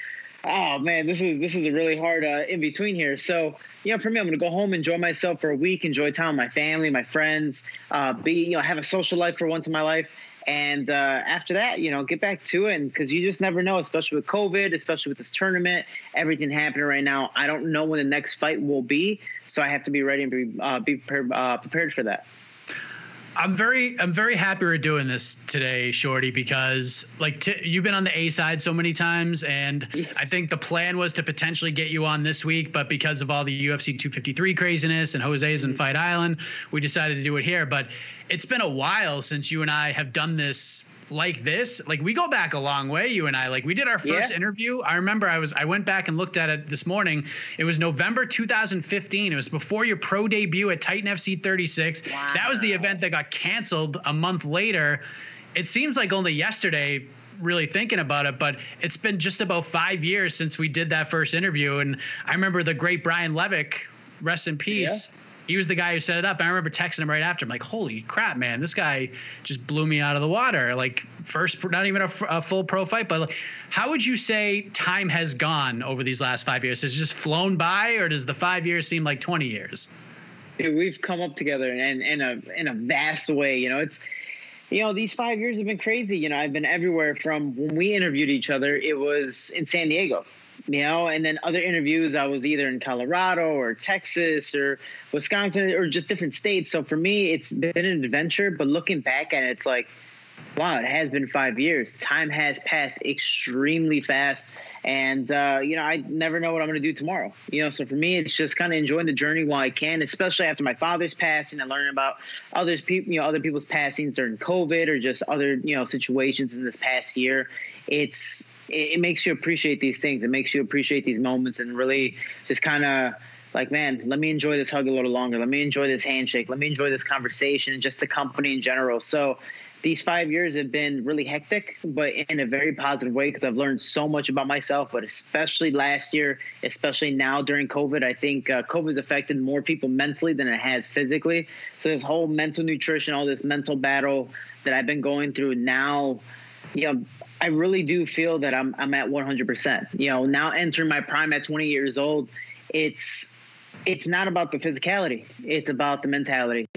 oh man, this is a really hard in between here. So, for me, I'm going to go home, enjoy myself for a week, enjoy time with my family, my friends, have a social life for once in my life. And after that, get back to it. And because you just never know, especially with COVID, especially with this tournament, everything happening right now. I don't know when the next fight will be. So I have to be ready and be prepared for that. I'm very happy we're doing this today, Shorty, because you've been on the A side so many times, and I think the plan was to potentially get you on this week, but because of all the UFC 253 craziness and Jose's in Fight Island, we decided to do it here. But it's been a while since you and I have done this like this. We go back a long way, you and I. We did our first interview. I remember I went back and looked at it this morning. It was November 2015. It was before your pro debut at Titan FC 36. Wow. That was the event that got canceled a month later. It seems like only yesterday, really thinking about it, but it's been just about 5 years since we did that first interview. And I remember the great Brian Levick, rest in peace. Yeah. He was the guy who set it up. I remember texting him right after. I'm like, holy crap, man, this guy just blew me out of the water. First, not even a full pro fight, but how would you say time has gone over these last 5 years? Has it just flown by, or does the 5 years seem like 20 years? Dude, we've come up together in a vast way. It's, these 5 years have been crazy. I've been everywhere from when we interviewed each other, it was in San Diego. And then other interviews, I was either in Colorado or Texas or Wisconsin or just different states. So for me, it's been an adventure. But looking back at it, it's like, wow, it has been 5 years. Time has passed extremely fast. And, I never know what I'm going to do tomorrow. So for me, it's just kind of enjoying the journey while I can, especially after my father's passing and learning about other people's passings during COVID or just other, situations in this past year. It makes you appreciate these things. It makes you appreciate these moments and really just kind of like, man, let me enjoy this hug a little longer. Let me enjoy this handshake. Let me enjoy this conversation and just the company in general. So these 5 years have been really hectic, but in a very positive way because I've learned so much about myself, but especially last year, especially now during COVID, I think COVID's affected more people mentally than it has physically. So this whole mental nutrition, all this mental battle that I've been going through now, I really do feel that I'm at 100%. Now entering my prime at 20 years old, it's not about the physicality. It's about the mentality.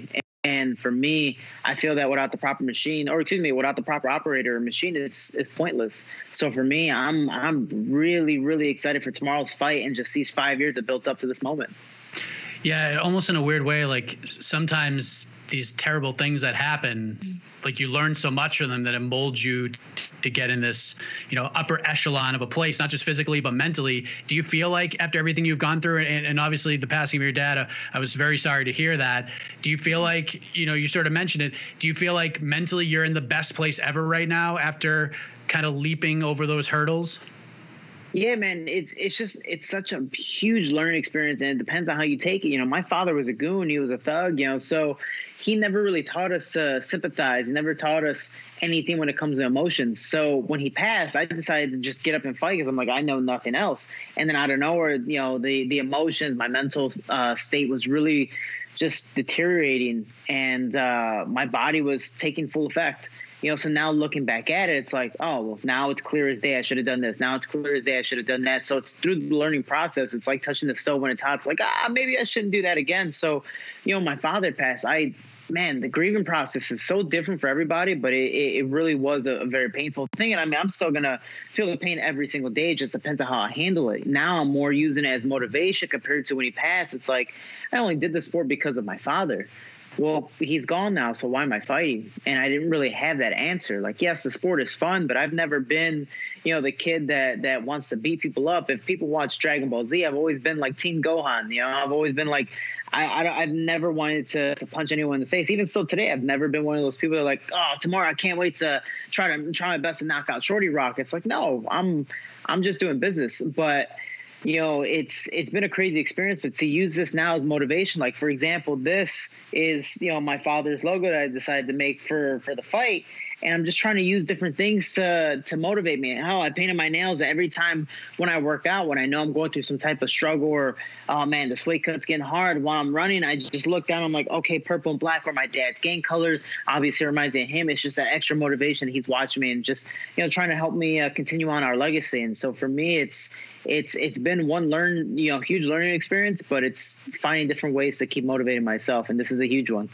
And for me, I feel that without the proper machine, without the proper operator or machine, it's pointless. So for me, I'm really, really excited for tomorrow's fight and just these 5 years that built up to this moment. Yeah, almost in a weird way, sometimes these terrible things that happen, you learn so much from them that it molds you to get in this, upper echelon of a place, not just physically, but mentally. Do you feel like after everything you've gone through and obviously the passing of your dad, I was very sorry to hear that. Do you feel like, you sort of mentioned it, do you feel like mentally you're in the best place ever right now after kind of leaping over those hurdles? Yeah, man, it's such a huge learning experience, and it depends on how you take it. My father was a goon, he was a thug, so he never really taught us to sympathize. He never taught us anything when it comes to emotions. So when he passed, I decided to just get up and fight because I'm like, I know nothing else. And then out of nowhere, the emotions, my mental state was really just deteriorating, and my body was taking full effect. So now looking back at it, it's like, oh, well, now it's clear as day I should have done this. Now it's clear as day I should have done that. So it's through the learning process. It's like touching the stove when it's hot. It's like, maybe I shouldn't do that again. So, my father passed. The grieving process is so different for everybody, but it really was a very painful thing. And I'm still going to feel the pain every single day. It just depends on how I handle it. Now I'm more using it as motivation compared to when he passed. It's like, I only did this sport because of my father. Well, he's gone now, so why am I fighting? And I didn't really have that that answer. Like, yes, the sport is fun, but I've never been, the kid that wants to beat people up. If people watch Dragon Ball Z, I've always been like Team Gohan. I've always been like, I've never wanted to punch anyone in the face. Even still today, I've never been one of those people that are like, oh, tomorrow I can't wait to try my best to knock out Shorty Rock. It's like, no, I'm just doing business. But it's been a crazy experience, but to use this now as motivation, like, for example, this is, my father's logo that I decided to make for the fight. And I'm just trying to use different things to motivate me. How I painted my nails every time when I work out, when I know I'm going through some type of struggle or, oh man, this weight cut's getting hard while I'm running. I just look down. I'm like, okay, purple and black are my dad's gang colors. Obviously it reminds me of him. It's just that extra motivation. He's watching me and just, trying to help me continue on our legacy. And so for me, it's been one huge learning experience, but it's finding different ways to keep motivating myself. And this is a huge one.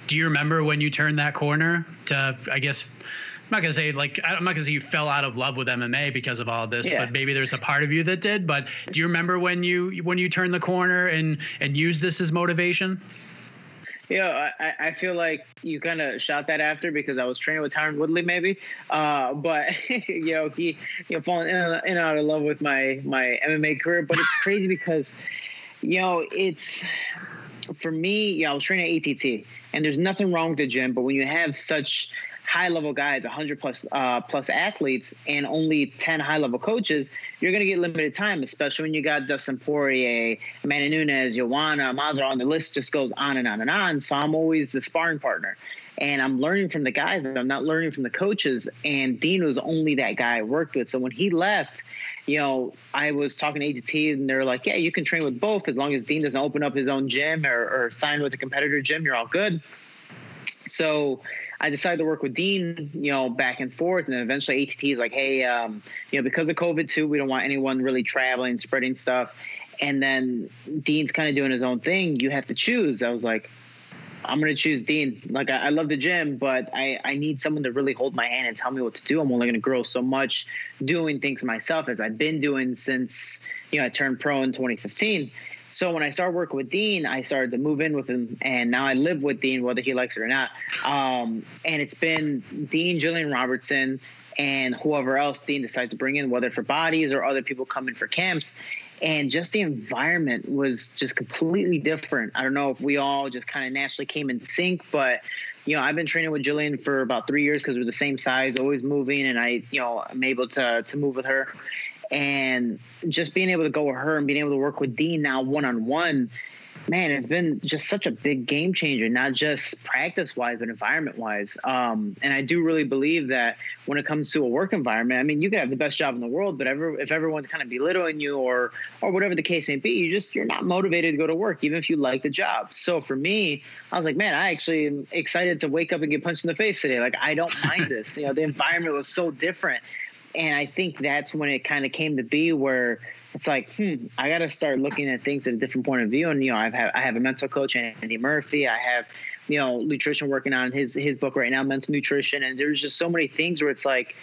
Do you remember when you turned that corner to, I guess, I'm not going to say you fell out of love with MMA because of all of this, but maybe there's a part of you that did. But do you remember when you turned the corner and used this as motivation? Yeah, I feel like you kind of shot that after because I was training with Tyron Woodley, maybe. But he falling in and out of love with my MMA career. But it's crazy because it's. For me, I was training at ATT, and there's nothing wrong with the gym. But when you have such high-level guys, 100 plus athletes, and only 10 high-level coaches, you're going to get limited time, especially when you got Dustin Poirier, Amanda Nunes, Joanna, Mazar, and the list just goes on and on and on. So I'm always the sparring partner. And I'm learning from the guys, but I'm not learning from the coaches. And Dean was only that guy I worked with. So when he left, I was talking to ATT and they're like, yeah, you can train with both as long as Dean doesn't open up his own gym or sign with a competitor gym, you're all good. So I decided to work with Dean, back and forth. And then eventually ATT is like, hey, because of COVID too, we don't want anyone really traveling, spreading stuff. And then Dean's kind of doing his own thing. You have to choose. I was like, I'm going to choose Dean. Like, I love the gym, but I need someone to really hold my hand and tell me what to do. I'm only going to grow so much doing things myself as I've been doing since, I turned pro in 2015. So when I started working with Dean, I started to move in with him, and now I live with Dean, whether he likes it or not. And it's been Dean, Jillian Robertson, and whoever else Dean decides to bring in, whether for bodies or other people coming for camps. And just the environment was just completely different. I don't know if we all just kind of naturally came in sync, but, I've been training with Jillian for about 3 years because we're the same size, always moving, and I'm able to move with her. And just being able to go with her and being able to work with Dean now one-on-one, man, it's been just such a big game changer, not just practice-wise, but environment-wise. And I do really believe that when it comes to a work environment, I mean, you can have the best job in the world, but if everyone's kind of belittling you or whatever the case may be, you're not motivated to go to work, even if you like the job. So for me, I was like, man, I actually am excited to wake up and get punched in the face today. Like, I don't mind this. The environment was so different. And I think that's when it kind of came to be where it's like, I got to start looking at things at a different point of view. And, I have a mental coach, Andy Murphy. I have, nutrition working on his book right now, Mental Nutrition. And there's just so many things where it's like,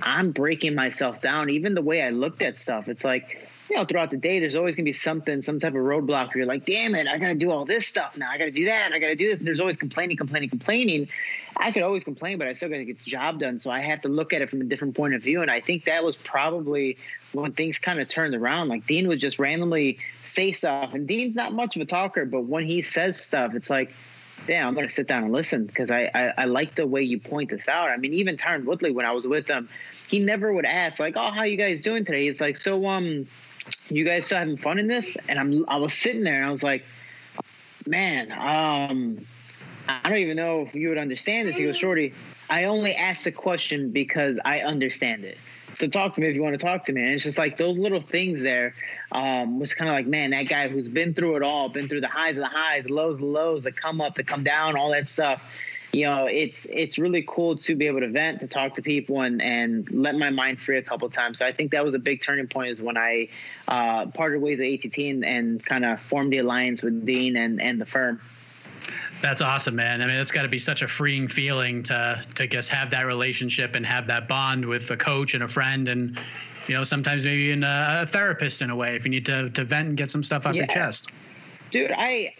I'm breaking myself down. Even the way I looked at stuff, it's like, throughout the day, there's always going to be some type of roadblock where you're like, damn it, I got to do all this stuff now. I got to do that. I got to do this. And there's always complaining. I could always complain, but I still got to get the job done. So I have to look at it from a different point of view. And I think that was probably when things kind of turned around. Like, Dean would just randomly say stuff. And Dean's not much of a talker, but when he says stuff, it's like, damn, I'm going to sit down and listen because I like the way you point this out. I mean, even Tyron Woodley, when I was with him, he never would ask, like, oh, how you guys doing today? It's like, so you guys still having fun in this? And I was sitting there and I was like, man, I don't even know if you would understand this. He goes, Shorty, I only asked the question because I understand it. So talk to me if you want to talk to me. And it's just like those little things there was kind of like, man, that guy who's been through it all, been through the highs of the highs, the lows of the lows, the come up, the come down, all that stuff. It's really cool to be able to vent, to talk to people and let my mind free a couple of times. So I think that was a big turning point is when I parted ways with ATT and kind of formed the alliance with Dean and the firm. That's awesome, man. I mean, it's got to be such a freeing feeling to just have that relationship and have that bond with a coach and a friend and, sometimes maybe even a therapist in a way if you need to vent and get some stuff off your chest. Dude, I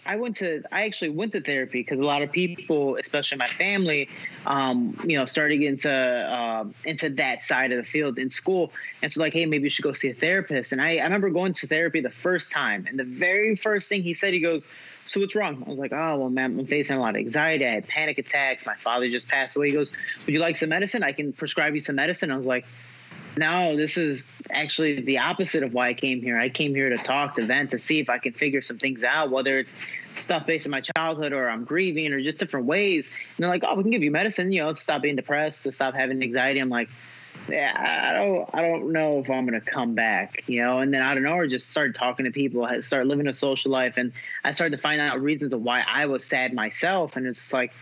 actually went to therapy because a lot of people, especially my family, started into that side of the field in school. And so like, hey, maybe you should go see a therapist. And I remember going to therapy the first time. And the very first thing he said, he goes, so what's wrong? I was like, oh, well, man, I'm facing a lot of anxiety. I had panic attacks. My father just passed away. He goes, would you like some medicine? I can prescribe you some medicine. I was like, no, this is actually the opposite of why I came here. I came here to talk, to vent, to see if I can figure some things out, whether it's stuff based on my childhood or I'm grieving or just different ways. And they're like, oh, we can give you medicine, to stop being depressed, to stop having anxiety. I'm like, yeah, I don't know if I'm going to come back, and then I don't know, or just started talking to people, I started living a social life. And I started to find out reasons of why I was sad myself. And it's like,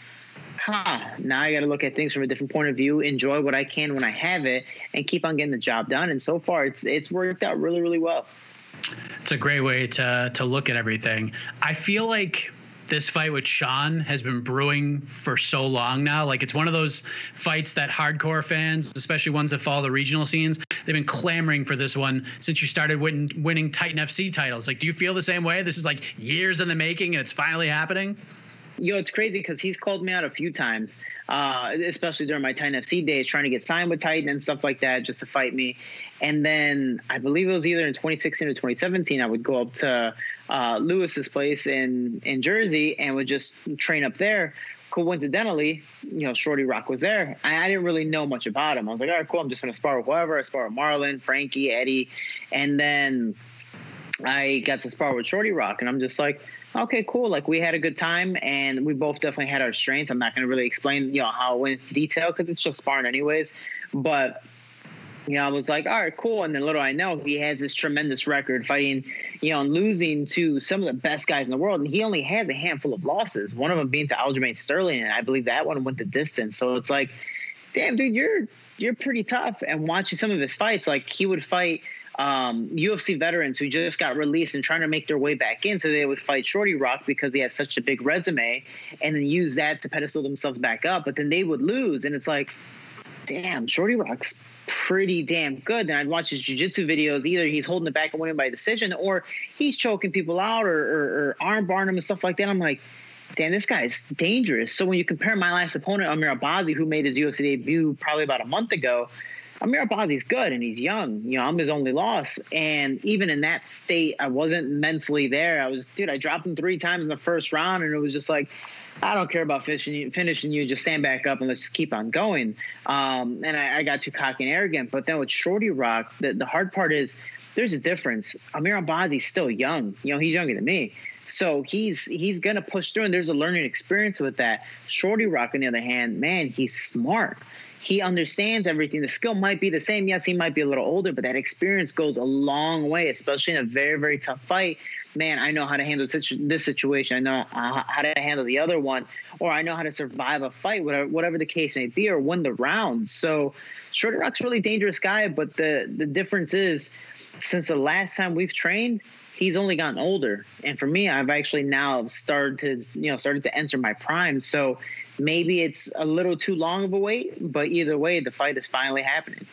now I got to look at things from a different point of view, enjoy what I can when I have it, and keep on getting the job done. And so far, it's worked out really, really well. It's a great way to look at everything. I feel like this fight with Sean has been brewing for so long now. Like, it's one of those fights that hardcore fans, especially ones that follow the regional scenes, they've been clamoring for this one since you started winning Titan FC titles. Like, do you feel the same way? This is like years in the making and it's finally happening? It's crazy because he's called me out a few times, especially during my Titan FC days, trying to get signed with Titan and stuff like that just to fight me. And then I believe it was either in 2016 or 2017, I would go up to Lewis's place in Jersey and would just train up there. Coincidentally, Shorty Rock was there. I didn't really know much about him. I was like, all right, cool. I'm just going to spar with whoever. I spar with Marlon, Frankie, Eddie. And then I got to spar with Shorty Rock, and I'm just like, okay, cool. Like, we had a good time, and we both definitely had our strengths. I'm not going to really explain, how it went in detail because it's just sparring anyways. But, I was like, all right, cool. And then little I know, he has this tremendous record fighting, and losing to some of the best guys in the world. And he only has a handful of losses, one of them being to Aljamain Sterling. And I believe that one went the distance. So it's like, damn, dude, you're pretty tough. And watching some of his fights, like, he would fight UFC veterans who just got released and trying to make their way back in, so they would fight Shorty Rock because he has such a big resume, and then use that to pedestal themselves back up. But then they would lose, and it's like, damn, Shorty Rock's pretty damn good. Then I'd watch his jiu-jitsu videos. Either he's holding it back and winning by decision, or he's choking people out or arm barring them and stuff like that. I'm like, damn, this guy's dangerous. So when you compare my last opponent, Amir Albazi, who made his UFC debut probably about a month ago, Amir Albazi's good and he's young. I'm his only loss. And even in that state, I wasn't mentally there. I dropped him 3 times in the first round, and it was just like, I don't care about finishing you. Just stand back up and let's just keep on going. And I got too cocky and arrogant. But then with Shorty Rock, the hard part is there's a difference. Amir Albazi's still young. He's younger than me. So he's going to push through, and there's a learning experience with that. Shorty Rock, on the other hand, man, he's smart. He understands everything. The skill might be the same. Yes, he might be a little older, but that experience goes a long way, especially in a very, very tough fight. Man, I know how to handle this situation. I know how to handle the other one, or I know how to survive a fight, whatever the case may be, or win the rounds. So Shorty Rock's a really dangerous guy, but the difference is, since the last time we've trained, he's only gotten older. And for me, I've actually now started to enter my prime. So maybe it's a little too long of a wait, but either way, the fight is finally happening.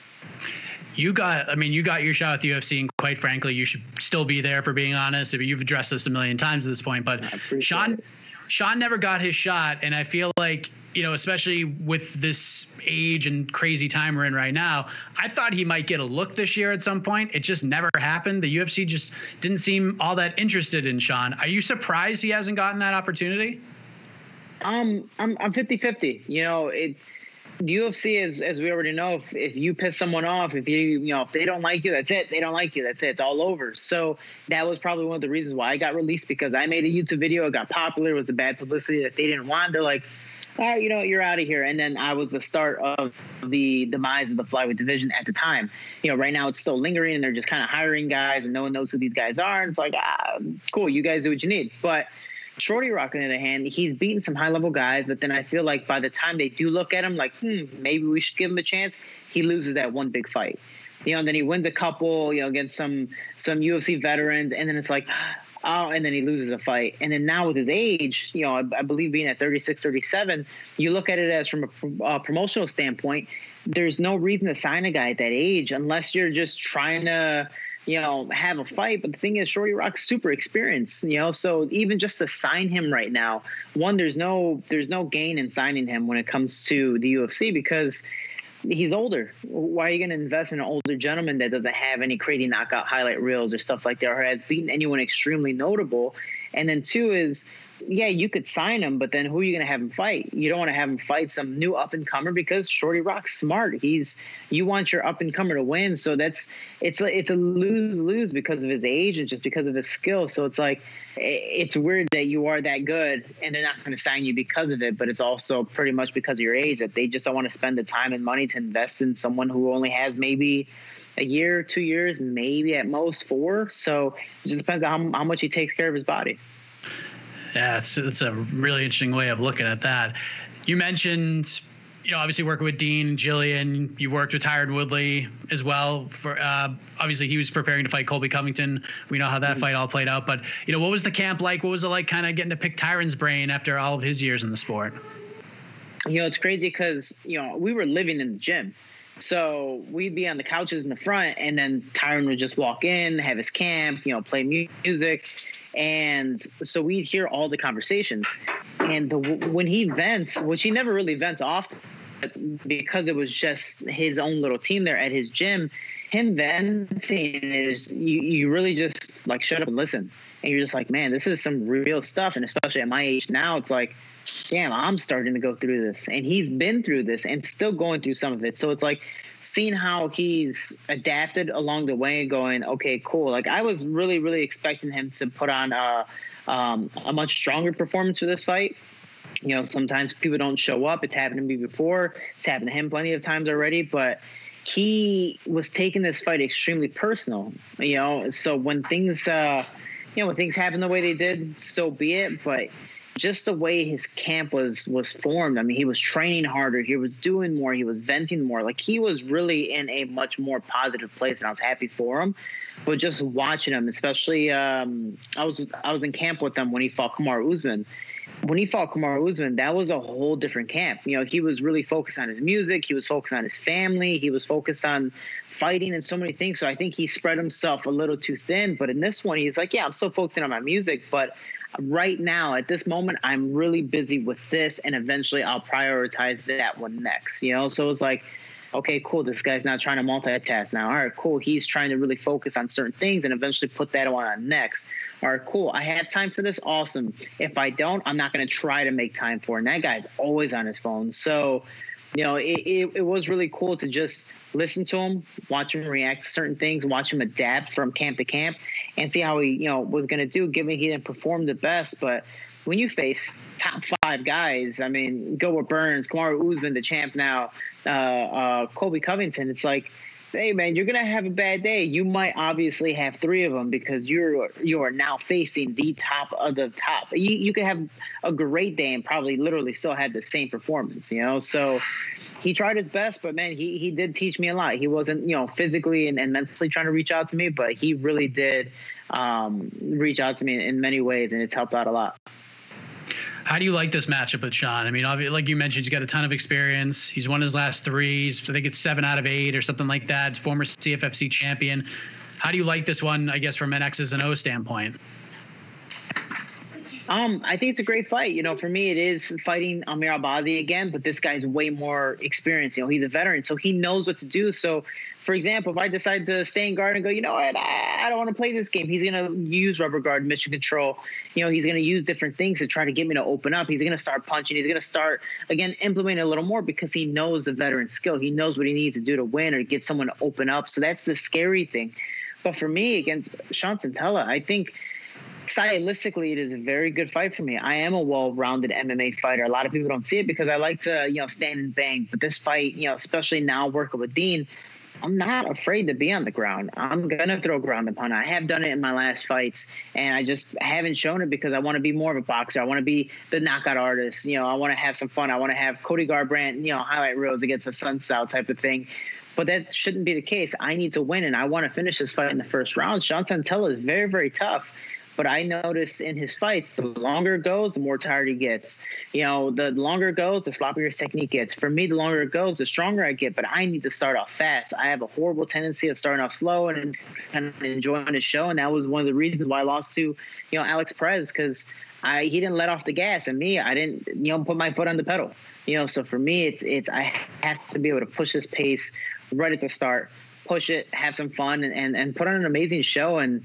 You got your shot at the UFC, and quite frankly, you should still be there, for being honest. I mean, you've addressed this a million times at this point, but Sean never got his shot. And I feel like, especially with this age and crazy time we're in right now, I thought he might get a look this year at some point. It just never happened. The UFC just didn't seem all that interested in Sean. Are you surprised he hasn't gotten that opportunity? I'm 50-50. The UFC, as we already know, if you piss someone off, if they don't like you, that's it. They don't like you, that's it. It's all over. So that was probably one of the reasons why I got released, because I made a YouTube video. It got popular. It was the bad publicity that they didn't want. They're like, all right, you're out of here. And then I was the start of the demise of the flyweight division at the time. Right now it's still lingering, and they're just kind of hiring guys, and no one knows who these guys are. And it's like, cool, you guys do what you need. But Shorty Rock, on the other hand, he's beaten some high-level guys, but then I feel like by the time they do look at him, like, maybe we should give him a chance, he loses that one big fight. And then he wins a couple, against some UFC veterans, and then it's like, and then he loses a fight. And then now with his age, I believe being at 36, 37, you look at it as from a promotional standpoint, there's no reason to sign a guy at that age unless you're just trying to have a fight. But the thing is, Shorty Rock's super experienced, so even just to sign him right now, one, there's no gain in signing him when it comes to the UFC because he's older. Why are you going to invest in an older gentleman that doesn't have any crazy knockout highlight reels or stuff like that, or has beaten anyone extremely notable? And then two is, yeah, you could sign him, but then who are you going to have him fight? You don't want to have him fight some new up-and-comer because Shorty Rock's smart. You want your up-and-comer to win, so it's a lose-lose because of his age and just because of his skill. So it's like it's weird that you are that good and they're not going to sign you because of it, but it's also pretty much because of your age that they just don't want to spend the time and money to invest in someone who only has maybe a year, 2 years, maybe at most 4. So it just depends on how much he takes care of his body. Yeah, it's a really interesting way of looking at that. You mentioned, obviously working with Dean, Jillian. You worked with Tyron Woodley as well. For obviously he was preparing to fight Colby Covington. We know how that fight all played out. But what was the camp like? What was it like, kind of getting to pick Tyron's brain after all of his years in the sport? It's crazy because we were living in the gym. So we'd be on the couches in the front, and then Tyron would just walk in, have his camp, play music. And so we'd hear all the conversations. And when he vents, which he never really vents often, because it was just his own little team there at his gym, him venting is you really just like shut up and listen. And you're just like, man, this is some real stuff. And especially at my age now, it's like, damn, I'm starting to go through this. And he's been through this and still going through some of it. So it's like seeing how he's adapted along the way and going, okay, cool. Like I was really, really expecting him to put on a much stronger performance for this fight. Sometimes people don't show up. It's happened to me before. It's happened to him plenty of times already. But he was taking this fight extremely personal, So when things, when things happen the way they did, so be it. But just the way his camp was formed. I mean, he was training harder. He was doing more. He was venting more. Like he was really in a much more positive place, and I was happy for him. But just watching him, especially, I was in camp with him when he fought Kamaru Usman. When he fought Kamaru Usman, that was a whole different camp. He was really focused on his music. He was focused on his family. He was focused on fighting and so many things. So I think he spread himself a little too thin. But in this one, he's like, yeah, I'm still focusing on my music, but right now, at this moment, I'm really busy with this, and eventually I'll prioritize that one next, So it's like, okay, cool, this guy's not trying to multitask now. All right, cool, he's trying to really focus on certain things and eventually put that on next. All right, cool, I have time for this, awesome. If I don't, I'm not going to try to make time for it. And that guy's always on his phone. So, it was really cool to just listen to him, watch him react to certain things, watch him adapt from camp to camp, and see how he, was going to do, given he didn't perform the best. But when you face top 5 guys, I mean, Gilbert Burns, Kamaru Usman, the champ now, Colby Covington, it's like, hey, man, you're going to have a bad day. You might obviously have 3 of them because you are now facing the top of the top. You could have a great day and probably literally still had the same performance, So he tried his best, but, man, he did teach me a lot. He wasn't, physically and mentally trying to reach out to me, but he really did reach out to me in many ways, and it's helped out a lot. How do you like this matchup with Sean? I mean, like you mentioned, he's got a ton of experience. He's won his last 3. I think it's 7 out of 8 or something like that. Former CFFC champion. How do you like this one, I guess, from an X's and O standpoint? I think it's a great fight. For me, it is fighting Amir Albazi again, but this guy's way more experienced. He's a veteran, so he knows what to do. So, for example, if I decide to stay in guard and go, what, I don't want to play this game, he's going to use rubber guard, mission control. He's going to use different things to try to get me to open up. He's going to start punching. He's going to start, again, implementing a little more because he knows the veteran skill. He knows what he needs to do to win or get someone to open up. So that's the scary thing. But for me, against Sean Santella, I think stylistically, it is a very good fight for me. I am a well-rounded MMA fighter. A lot of people don't see it because I like to, stand and bang. But this fight, especially now working with Dean, I'm not afraid to be on the ground. I'm going to throw ground and pound. I have done it in my last fights, and I just haven't shown it because I want to be more of a boxer. I want to be the knockout artist. I want to have some fun. I want to have Cody Garbrandt, highlight reels against a Sunstyle type of thing. But that shouldn't be the case. I need to win, and I want to finish this fight in the first round. Sean Santella is very, very tough. But I noticed in his fights, the longer it goes, the more tired he gets. The longer it goes, the sloppier his technique gets. For me, the longer it goes, the stronger I get. But I need to start off fast. I have a horrible tendency of starting off slow and kind of enjoying the show. And that was one of the reasons why I lost to, Alex Perez, because he didn't let off the gas, and me, I didn't, put my foot on the pedal. So for me, it's I have to be able to push this pace right at the start, push it, have some fun, and put on an amazing show. And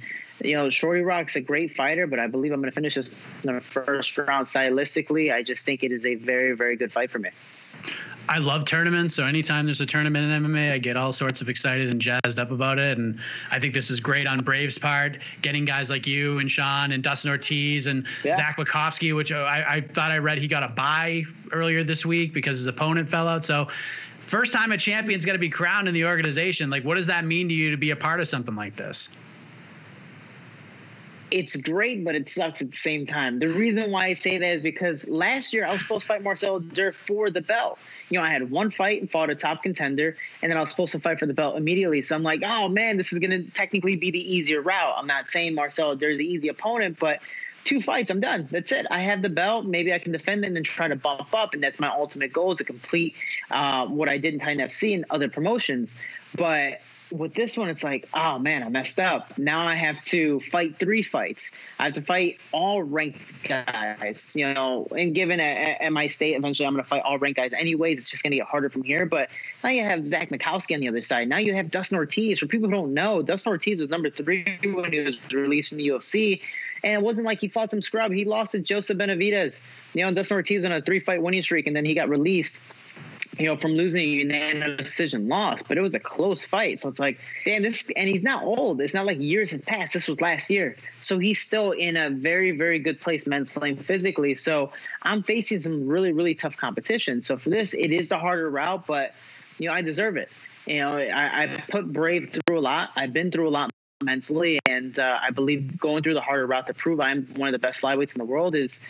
Shorty Rock's a great fighter, but I believe I'm going to finish this in the first round stylistically. I just think it is a very, very good fight for me. I love tournaments, so anytime there's a tournament in MMA, I get all sorts of excited and jazzed up about it. And I think this is great on Brave's part, getting guys like you and Sean and Dustin Ortiz and Zach Wachowski, which I thought I read he got a bye earlier this week because his opponent fell out. So first time a champion's got to be crowned in the organization. Like, what does that mean to you to be a part of something like this? It's great, but it sucks at the same time. The reason why I say that is because last year I was supposed to fight Marcelo Dur for the belt. I had one fight and fought a top contender, and then I was supposed to fight for the belt immediately. So I'm like, oh, man, this is going to technically be the easier route. I'm not saying Marcelo Dur is the easy opponent, but 2 fights, I'm done. That's it. I have the belt. Maybe I can defend it and then try to bump up, and that's my ultimate goal, is to complete what I did in Titan FC and other promotions. But with this one, it's like, oh, man, I messed up. Now I have to fight 3 fights. I have to fight all ranked guys, and given at my state, eventually I'm going to fight all ranked guys anyways. It's just going to get harder from here. But now you have Zach Mikowski on the other side. Now you have Dustin Ortiz. For people who don't know, Dustin Ortiz was number 3 when he was released from the UFC. And it wasn't like he fought some scrub. He lost to Joseph Benavidez. Dustin Ortiz on a 3-fight winning streak, and then he got released, from losing a unanimous decision loss. But it was a close fight. So it's like, damn, and he's not old. It's not like years have passed. This was last year. So he's still in a very, very good place mentally and physically. So I'm facing some really, really tough competition. So for this, it is the harder route, but, I deserve it. I put Brave through a lot. I've been through a lot mentally, and I believe going through the harder route to prove I'm one of the best flyweights in the world is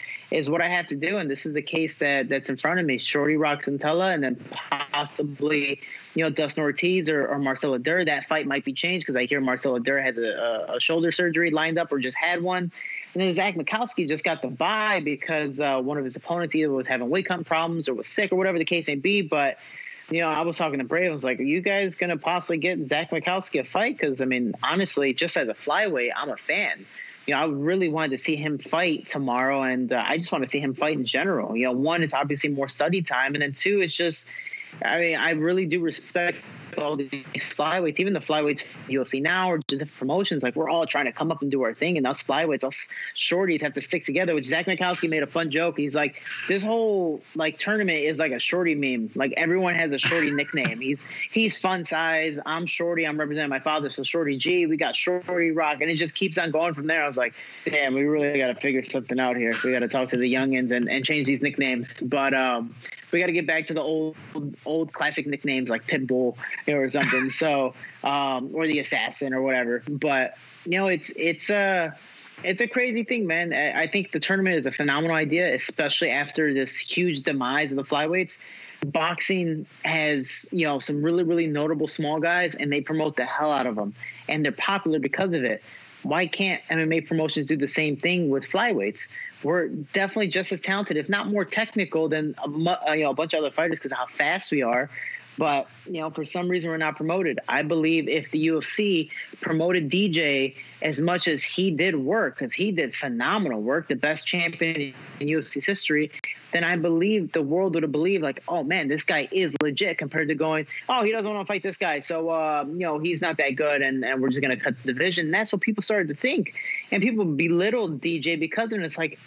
what I have to do. And this is the case that's in front of me. Shorty Rock Santella, and then possibly Dustin Ortiz or Marcelo Dur. That fight might be changed because I hear Marcelo Dur has a shoulder surgery lined up or just had one. And then Zach Mikowski just got the bye because one of his opponents either was having weight cutting problems or was sick or whatever the case may be. But I was talking to Brave. I was like, are you guys going to possibly get Zach Mikowski a fight? Because, honestly, just as a flyweight, I'm a fan. I really wanted to see him fight tomorrow, and I just want to see him fight in general. One, it's obviously more study time, and then 2, it's just – I really do respect all the flyweights, even the flyweights UFC now or just different promotions. Like, we're all trying to come up and do our thing, and us flyweights, us shorties have to stick together, which Zach Mikowski made a fun joke. He's like, this whole tournament is like a shorty meme. Like, everyone has a shorty nickname. He's fun size. I'm shorty. I'm representing my father, so Shorty G. We got Shorty Rock, and it just keeps on going from there. I was like, damn, we really got to figure something out here. We got to talk to the youngins and change these nicknames. But we got to get back to the old classic nicknames like Pitbull or something. So, or the Assassin or whatever. But it's a crazy thing, man. I think the tournament is a phenomenal idea, especially after this huge demise of the flyweights. Boxing has, some really, really notable small guys, and they promote the hell out of them, and they're popular because of it. Why can't MMA promotions do the same thing with flyweights? We're definitely just as talented, if not more technical than a bunch of other fighters because of how fast we are. But, for some reason we're not promoted. I believe if the UFC promoted DJ as much as he did work, because he did phenomenal work, the best champion in UFC's history, then I believe the world would have believed like, oh, man, this guy is legit compared to going, oh, he doesn't want to fight this guy. So, he's not that good and we're just going to cut the division. And that's what people started to think. And people belittled DJ because of it. And it's like,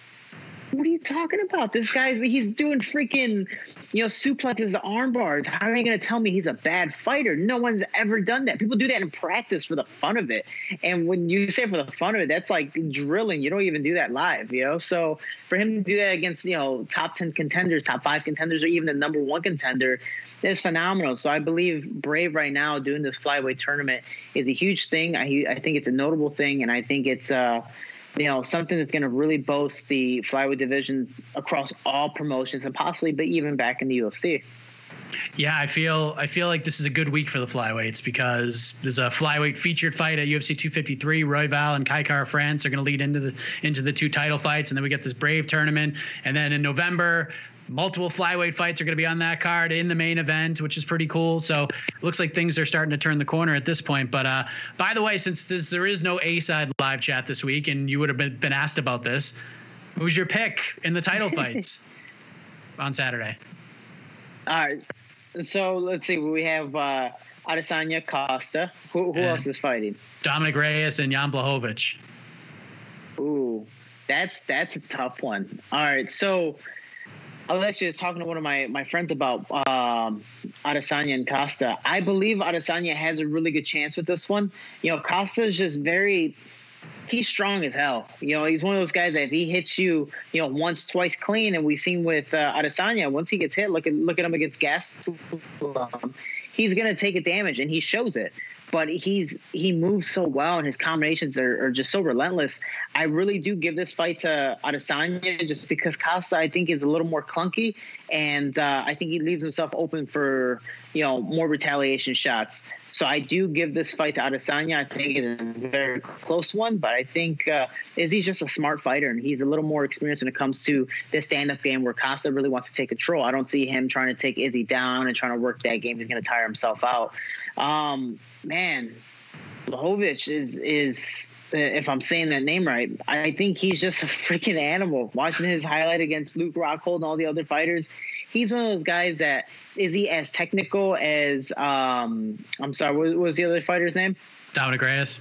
what are you talking about? This he's doing freaking, suplexes to arm bars. How are you going to tell me he's a bad fighter? No one's ever done that. People do that in practice for the fun of it. And when you say for the fun of it, that's like drilling. You don't even do that live, So for him to do that against, top 10 contenders, top 5 contenders, or even the number 1 contender is phenomenal. So I believe Brave right now doing this flyweight tournament is a huge thing. I think it's a notable thing. And I think it's, something that's going to really boast the flyweight division across all promotions and possibly, but even back in the UFC. Yeah, I feel like this is a good week for the flyweights because there's a flyweight featured fight at UFC 253. Royval and Kai Kara France are going to lead into the 2 title fights, and then we get this Brave tournament, and then in November, multiple flyweight fights are going to be on that card in the main event, which is pretty cool. So it looks like things are starting to turn the corner at this point. But by the way, since there is no A-side live chat this week, and you would have been asked about this, who's your pick in the title fights on Saturday? All right. So let's see. We have Adesanya, Costa. Who else is fighting? Dominic Reyes and Jan Blachowicz. Ooh, that's a tough one. All right. So I was actually talking to one of my friends about Adesanya and Costa. I believe Adesanya has a really good chance with this one. Costa is just he's strong as hell. He's one of those guys that if he hits you, once, twice clean, and we've seen with Adesanya, once he gets hit, look at him against Gastelum, he's going to take a damage, and he shows it. But he moves so well, and his combinations are just so relentless. I really do give this fight to Adesanya just because Costa, I think, is a little more clunky, and I think he leaves himself open for more retaliation shots. So I do give this fight to Adesanya. I think it's a very close one, but I think Izzy's just a smart fighter, and he's a little more experienced when it comes to this stand-up game where Costa really wants to take control. I don't see him trying to take Izzy down and trying to work that game. He's going to tire himself out. Man, Blachowicz is if I'm saying that name right, I think he's just a freaking animal. Watching his highlight against Luke Rockhold and all the other fighters, he's one of those guys that is he as technical as I'm sorry, what was the other fighter's name? Dominic Reyes.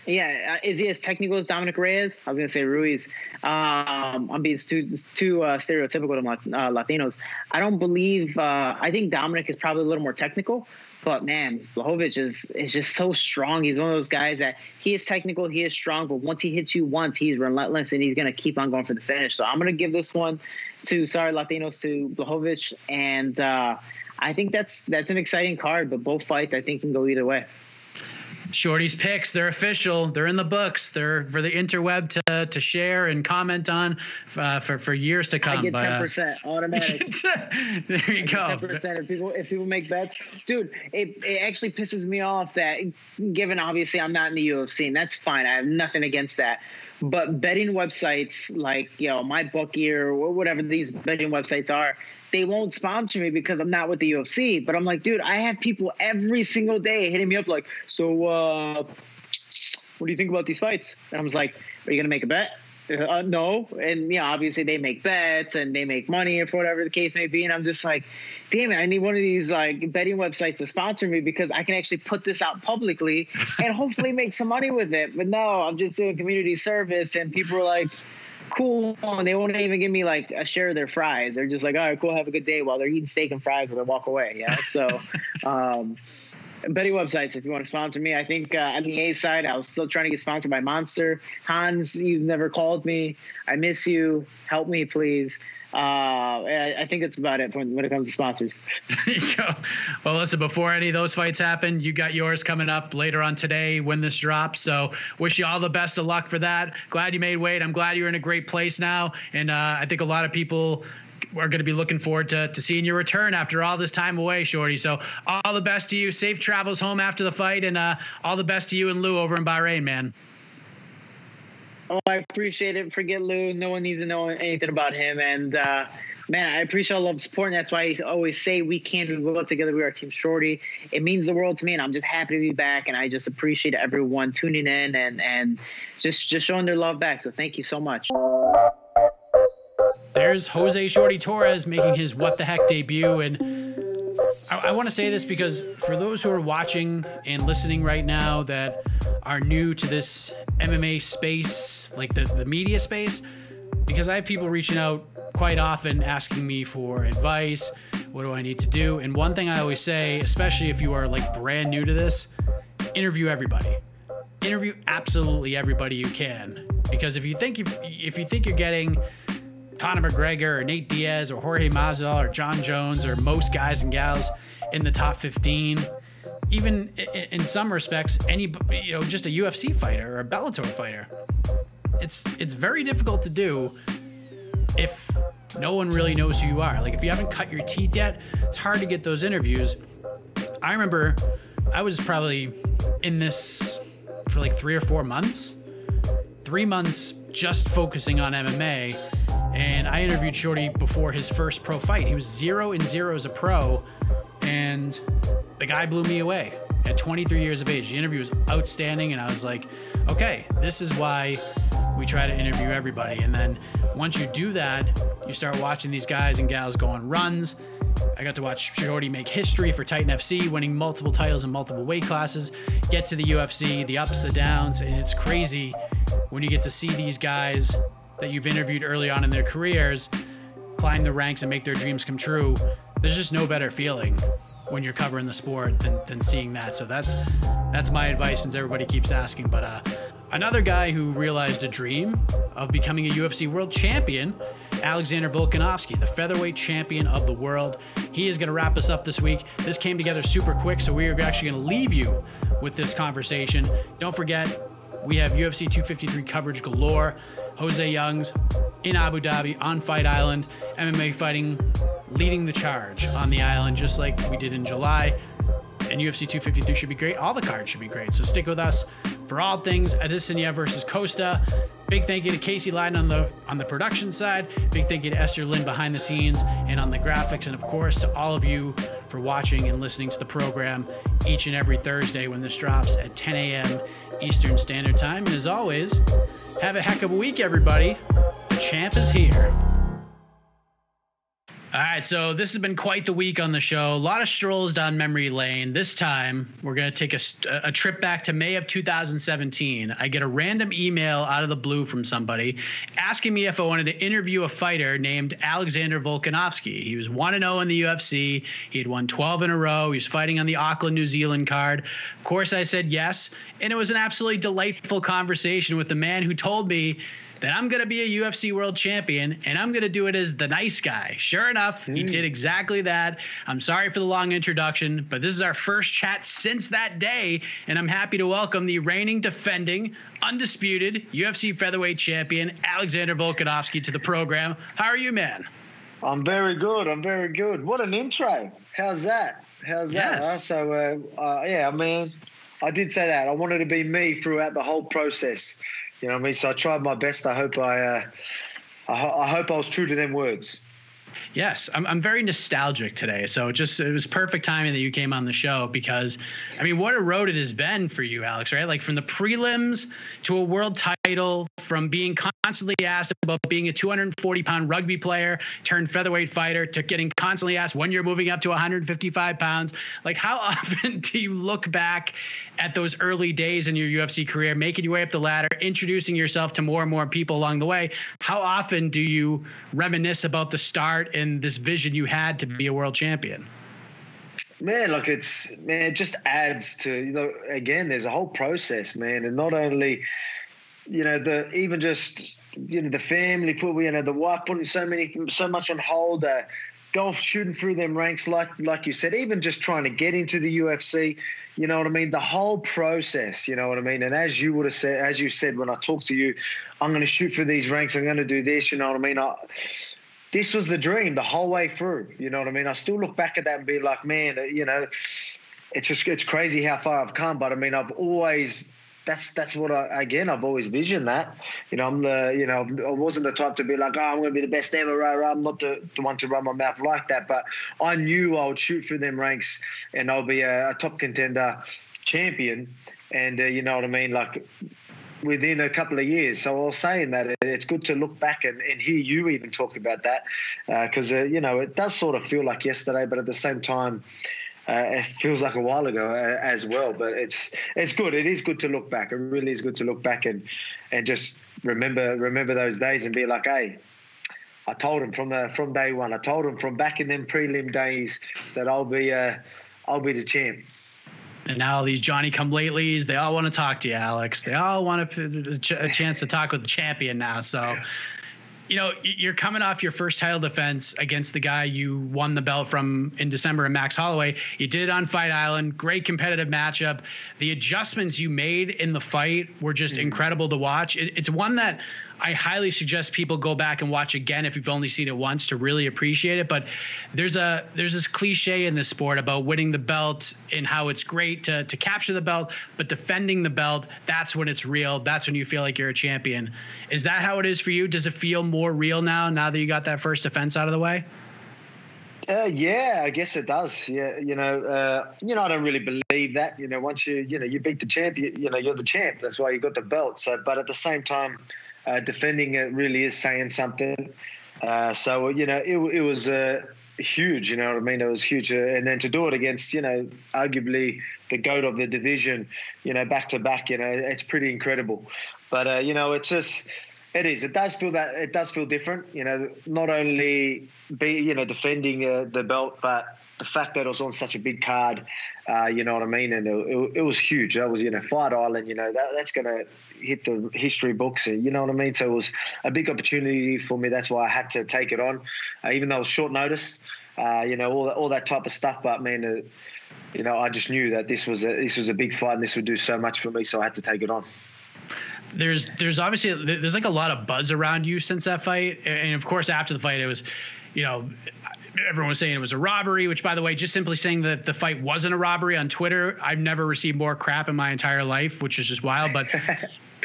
Yeah, is he as technical as Dominic Reyes? I was gonna say Ruiz. I'm being too stereotypical to Latinos. I don't believe. I think Dominic is probably a little more technical, but man, Blachowicz is just so strong. He's one of those guys that he is technical, he is strong, but once he hits you once, he's relentless and he's gonna keep on going for the finish. So I'm gonna give this one to Latinos to Blachowicz, and I think that's an exciting card. But both fights I think can go either way. Shorty's picks, they're official. They're in the books. They're for the interweb to share and comment on for years to come. I get 10% automatic. There you go. 10% if people make bets, dude. It actually pisses me off that, given obviously I'm not in the UFC, and that's fine. I have nothing against that. But betting websites like MyBookie or whatever these betting websites are, they won't sponsor me because I'm not with the UFC. But I'm like, dude, I have people every single day hitting me up like, so what do you think about these fights? And I was like, are you gonna make a bet? No. And obviously they make bets and they make money or for whatever the case may be. And I'm just like, damn it, I need one of these like betting websites to sponsor me because I can actually put this out publicly and hopefully make some money with it. But no, I'm just doing community service, and people are like, cool, and they won't even give me like a share of their fries. They're just like, all right, cool, have a good day, while they're eating steak and fries and they walk away. Yeah. So betting websites, if you want to sponsor me. I think on the A side, I was still trying to get sponsored by Monster. Hans, you've never called me. I miss you. Help me, please. I think that's about it when it comes to sponsors. There you go. Well, listen, before any of those fights happen, you got yours coming up later on today when this drops. So wish you all the best of luck for that. Glad you made weight. I'm glad you're in a great place now. And I think a lot of people are going to be looking forward to seeing your return after all this time away, Shorty. So all the best to you. Safe travels home after the fight, and all the best to you and Lou over in Bahrain, man. Oh, I appreciate it. Forget Lou. No one needs to know anything about him. And, man, I appreciate all the support, and that's why I always say we work together. We are Team Shorty. It means the world to me, and I'm just happy to be back, and I just appreciate everyone tuning in and just showing their love back. So thank you so much. There's Jose Shorty Torres making his What the Heck debut, and I want to say this because for those who are watching and listening right now that are new to this MMA space, like the media space, because I have people reaching out quite often asking me for advice, what do I need to do? And one thing I always say, especially if you are like brand new to this, interview everybody. Interview absolutely everybody you can, because if you think you're getting Conor McGregor or Nate Diaz or Jorge Masvidal or John Jones or most guys and gals in the top 15, even in some respects, just a UFC fighter or a Bellator fighter, it's very difficult to do if no one really knows who you are. Like, if you haven't cut your teeth yet, it's hard to get those interviews. I remember I was probably in this for like 3 or 4 months. 3 months just focusing on MMA. And I interviewed Shorty before his first pro fight. He was 0-0 as a pro, and the guy blew me away at 23 years of age. The interview was outstanding, and I was like, okay, this is why we try to interview everybody. And then once you do that, you start watching these guys and gals go on runs. I got to watch Shorty make history for Titan FC, winning multiple titles in multiple weight classes, get to the UFC, the ups, the downs, and it's crazy when you get to see these guys that you've interviewed early on in their careers climb the ranks and make their dreams come true. There's just no better feeling when you're covering the sport than seeing that. So that's my advice, since everybody keeps asking. But another guy who realized a dream of becoming a UFC world champion, Alexander Volkanovski, the featherweight champion of the world. He is going to wrap us up this week. This came together super quick, so we are actually going to leave you with this conversation. Don't forget, we have UFC 253 coverage galore. Jose Young's in Abu Dhabi on Fight Island. MMA fighting leading the charge on the island, just like we did in July. And UFC 253 should be great. All the cards should be great. So stick with us for all things Adesanya versus Costa. Big thank you to Casey Lyden on the production side. Big thank you to Esther Lynn behind the scenes and on the graphics. And of course, to all of you for watching and listening to the program each and every Thursday when this drops at 10 a.m. Eastern Standard Time. And as always, have a heck of a week, everybody. The champ is here. All right, so this has been quite the week on the show. A lot of strolls down memory lane. This time, we're going to take a trip back to May of 2017. I get a random email out of the blue from somebody asking me if I wanted to interview a fighter named Alexander Volkanovski. He was 1-0 in the UFC. He had won 12 in a row. He was fighting on the Auckland, New Zealand card. Of course, I said yes, and it was an absolutely delightful conversation with the man who told me that I'm going to be a UFC world champion, and I'm going to do it as the nice guy. Sure enough, he did exactly that. I'm sorry for the long introduction, but this is our first chat since that day, and I'm happy to welcome the reigning, defending, undisputed UFC featherweight champion, Alexander Volkanovski, to the program. How are you, man? I'm very good. What an intro. How's that? Yes. Yeah, I mean, I did say that. I wanted to be me throughout the whole process. You know what I mean? So I tried my best. I hope I was true to them words. Yes, I'm very nostalgic today. So it was perfect timing that you came on the show, because, I mean, what a road it has been for you, Alex, right? Like, from the prelims to a world title, from being constantly asked about being a 240-pound rugby player turned featherweight fighter, to getting constantly asked when you're moving up to 155 pounds. Like, how often do you look back at those early days in your UFC career, making your way up the ladder, introducing yourself to more and more people along the way? How often do you reminisce about the start and this vision you had to be a world champion? Man, look, it just adds to, you know, again, there's a whole process, man. And not only, you know, the family put, you know, the wife putting so much on hold, golf shooting through them ranks, like you said, even just trying to get into the UFC, you know what I mean? The whole process, you know what I mean? And as you said, when I talked to you, I'm going to shoot for these ranks, I'm going to do this, you know what I mean? This was the dream the whole way through, you know what I mean? I still look back at that and be like, man, you know, it's crazy how far I've come. But I mean, I've always, that's what I've always visioned that. You know, I wasn't the type to be like, oh, I'm going to be the best ever. I'm not the one to run my mouth like that. But I knew I would shoot through them ranks and I'll be a top contender champion. And you know what I mean? Like, within a couple of years. So I was saying that it's good to look back and hear you even talk about that, because, you know, it does sort of feel like yesterday, but at the same time, it feels like a while ago as well. But it's good. It is good to look back. It really is good to look back and just remember those days and be like, hey, I told him from day one. I told him from back in them prelim days that I'll be the champ. And now all these Johnny-come-latelys, they all want to talk to you, Alex. They all want a chance to talk with the champion now. So, you know, you're coming off your first title defense against the guy you won the belt from in December, and Max Holloway. You did it on Fight Island. Great competitive matchup. The adjustments you made in the fight were just incredible to watch. It's one that I highly suggest people go back and watch again if you've only seen it once to really appreciate it. But there's this cliche in this sport about winning the belt and how it's great to capture the belt, but defending the belt, that's when it's real. That's when you feel like you're a champion. Is that how it is for you? Does it feel more real now that you got that first defense out of the way? Yeah, I guess it does. Yeah, I don't really believe that. Once you beat the champ, you're the champ. That's why you got the belt. So, but at the same time, defending it really is saying something. It was huge. You know what I mean? It was huge, and then to do it against, arguably the GOAT of the division, back to back. It's pretty incredible. But it's just. It is. It does feel different. Not only defending the belt, but the fact that it was on such a big card. You know what I mean? And it was huge. That was Fight Island. That's going to hit the history books. And you know what I mean? So it was a big opportunity for me. That's why I had to take it on, even though it was short notice. All that type of stuff. But man, I just knew that this was a big fight and this would do so much for me. So I had to take it on. There's obviously like a lot of buzz around you since that fight, and of course after the fight it was, everyone was saying it was a robbery. Which, by the way, just simply saying that the fight wasn't a robbery on Twitter, I've never received more crap in my entire life, which is just wild. But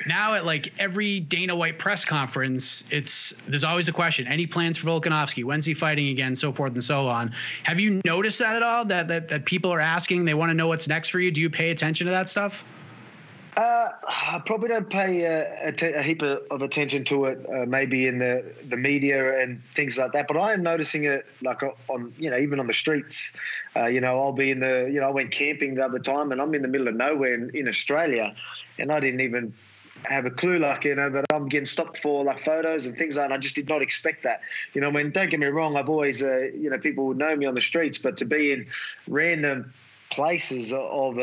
now at like every Dana White press conference, there's always a question: any plans for Volkanovski? When's he fighting again? So forth and so on. Have you noticed that at all? That people are asking, they want to know what's next for you. Do you pay attention to that stuff? I probably don't pay a heap of attention to it, maybe in the media and things like that. But I am noticing it, like on even on the streets. I'll be in I went camping the other time, and I'm in the middle of nowhere in Australia, and I didn't even have a clue, but I'm getting stopped for like photos and things like that. And I just did not expect that. Don't get me wrong. I've always, people would know me on the streets, but to be in random places of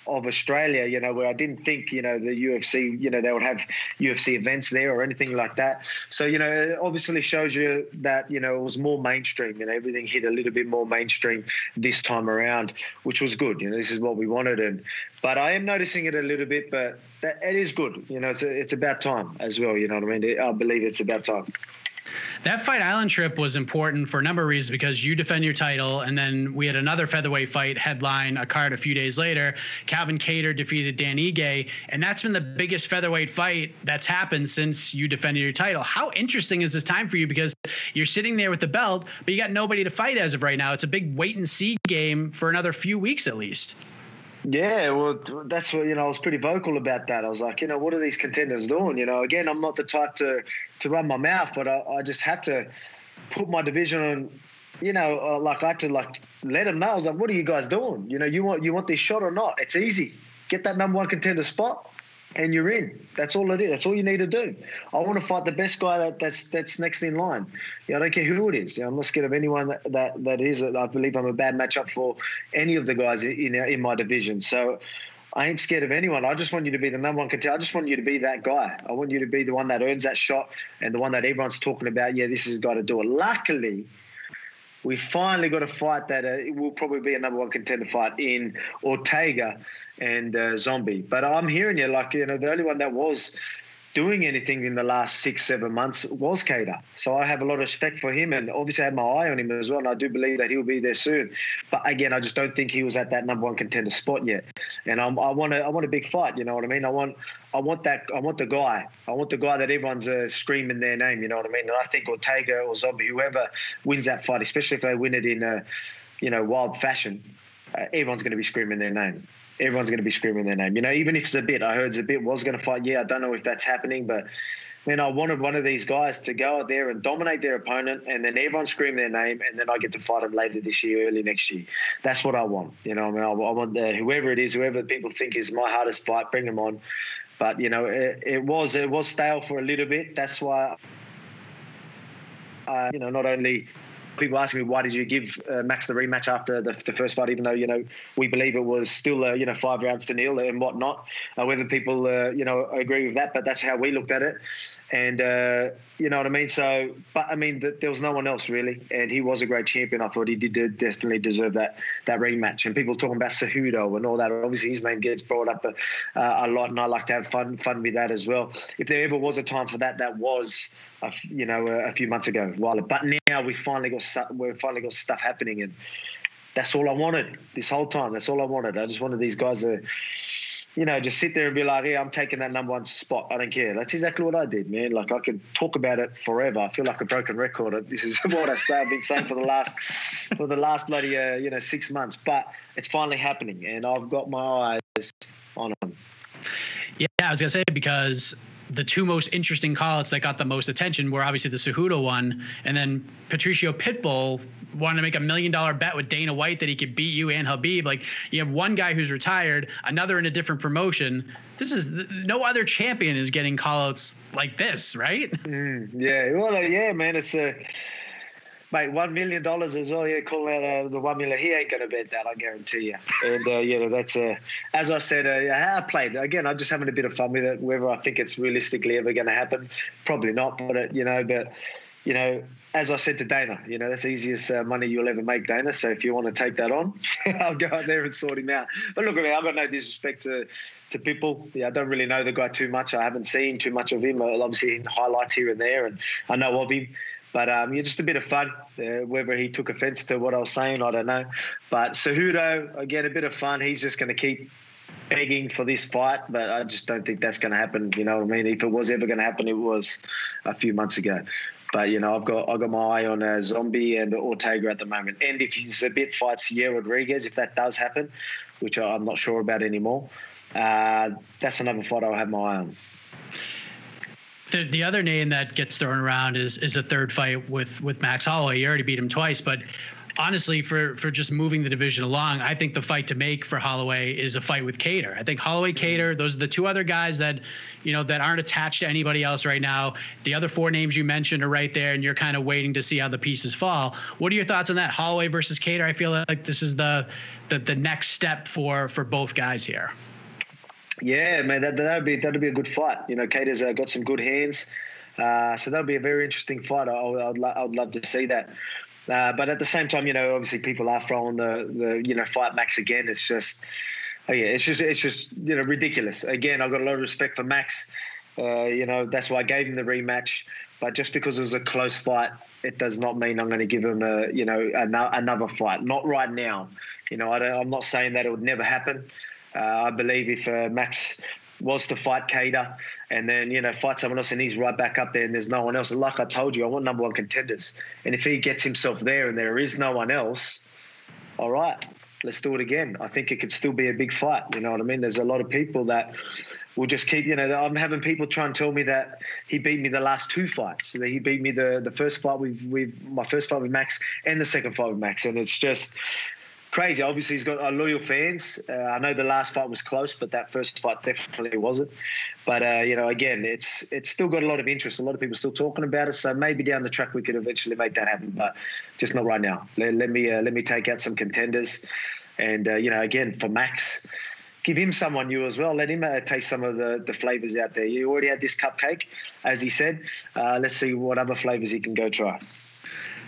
Australia, where I didn't think, the UFC, they would have UFC events there or anything like that. So, it obviously shows you that, it was more mainstream, everything hit a little bit more mainstream this time around, which was good. This is what we wanted. But I am noticing it a little bit, but it is good. It's about time as well. You know what I mean? I believe it's about time. That Fight Island trip was important for a number of reasons, because you defend your title, and then we had another featherweight fight headline a card a few days later. Calvin Kattar defeated Dan Ige, and that's been the biggest featherweight fight that's happened since you defended your title. How interesting is this time for you? Because you're sitting there with the belt, but you got nobody to fight as of right now. It's a big wait-and-see game for another few weeks at least. Yeah, well, that's what, I was pretty vocal about that. I was like, what are these contenders doing? Again, I'm not the type to run my mouth, but I just had to put my division on, I had to let them know. I was like, what are you guys doing? You want this shot or not? It's easy. Get that number one contender spot and you're in. That's all it is. That's all you need to do. I want to fight the best guy that's next in line. I don't care who it is. I'm not scared of anyone that is. I believe I'm a bad matchup for any of the guys in my division. So I ain't scared of anyone. I just want you to be the number one contender. I just want you to be that guy. I want you to be the one that earns that shot and the one that everyone's talking about. Yeah, this has got to do it. Luckily, we finally got a fight that it will probably be a number one contender fight in Ortega and Zombie. But I'm hearing you, the only one that was doing anything in the last 6-7 months was Kattar. So I have a lot of respect for him, and obviously I had my eye on him as well, and I do believe that he'll be there soon. But again, I just don't think he was at that number one contender spot yet. And I want a big fight, you know what I mean? I want the guy that everyone's screaming their name, you know what I mean? And I think Ortega or Zombie, whoever wins that fight, especially if they win it in wild fashion, everyone's going to be screaming their name. Everyone's going to be screaming their name. Even if Zabit, I heard Zabit was going to fight. Yeah, I don't know if that's happening, but I wanted one of these guys to go out there and dominate their opponent, and then everyone scream their name, and then I get to fight them later this year, early next year. That's what I want. I want whoever it is, whoever people think is my hardest fight, bring them on. But it was stale for a little bit. That's why not only people ask me, why did you give Max the rematch after the first fight, even though, we believe it was still, 5 rounds to nil and whatnot. Whether people, agree with that, but that's how we looked at it. And, you know what I mean? So, but I mean, there was no one else really. And he was a great champion. I thought he did definitely deserve that rematch. And people talking about Cejudo and all that. Obviously, his name gets brought up a lot, and I like to have fun with that as well. If there ever was a time for that, that was a few months ago. But now we've finally got stuff happening, and that's all I wanted this whole time. That's all I wanted. I just wanted these guys to, just sit there and be like, yeah, I'm taking that number 1 spot. I don't care. That's exactly what I did, man. Like, I could talk about it forever. I feel like a broken record. This is what I've been saying for the last bloody 6 months. But it's finally happening, and I've got my eyes on them. Yeah, I was gonna say, because the two most interesting call-outs that got the most attention were obviously the Cejudo one, and then Patricio Pitbull wanted to make $1 million bet with Dana White that he could beat you and Habib. Like, you have one guy who's retired, another in a different promotion. This is no other champion is getting call-outs like this, right? Yeah, well, yeah, man, it's mate, $1 million as well. Yeah, calling out the $1 million. He ain't going to bet that, I guarantee you. And that's as I said, I played again. I'm just having a bit of fun with it. Whether I think it's realistically ever going to happen, probably not. But as I said to Dana, that's the easiest money you'll ever make, Dana. So if you want to take that on, I'll go out there and sort him out. But look, I've got no disrespect to people. Yeah, I don't really know the guy too much. I haven't seen too much of him. I'll obviously in highlights here and there, and I know of him. But just a bit of fun. Whether he took offence to what I was saying, I don't know. But Cejudo, again, a bit of fun. He's just going to keep begging for this fight, but I just don't think that's going to happen. You know what I mean? If it was ever going to happen, it was a few months ago. But I've got my eye on Zombie and Ortega at the moment. And if he's a bit fights Rodriguez, if that does happen, which I'm not sure about anymore, that's another fight I'll have my eye on. The other name that gets thrown around is the third fight with Max Holloway. You already beat him twice, but honestly, for just moving the division along, I think the fight to make for Holloway is a fight with Kattar. I think Holloway, Kattar, those are the two other guys that aren't attached to anybody else right now. The other 4 names you mentioned are right there, and you're kind of waiting to see how the pieces fall. What are your thoughts on that, Holloway versus Kattar? I feel like this is the next step for both guys here. Yeah, man, that'd be a good fight. Kattar's got some good hands, so that'll be a very interesting fight. I'd love to see that. But at the same time, obviously people are throwing the fight Max again. It's just, it's just ridiculous. Again, I've got a lot of respect for Max. That's why I gave him the rematch. But just because it was a close fight, it does not mean I'm going to give him another fight. Not right now. I'm not saying that it would never happen. I believe if Max was to fight Kattar and then, fight someone else and he's right back up there and there's no one else. And like I told you, I want number 1 contenders. And if he gets himself there and there is no one else, all right, let's do it again. I think it could still be a big fight. You know what I mean? There's a lot of people that will just keep, I'm having people try and tell me that he beat me the last 2 fights. That he beat me the first fight my first fight with Max and the second fight with Max. And it's just crazy. Obviously, he's got loyal fans. I know the last fight was close, but that first fight definitely wasn't. But again, it's still got a lot of interest. A lot of people still talking about it. So maybe down the track we could eventually make that happen, but just not right now. Let me take out some contenders, and again for Max, give him someone new as well. Let him taste some of the flavors out there. You already had this cupcake, as he said. Let's see what other flavors he can go try.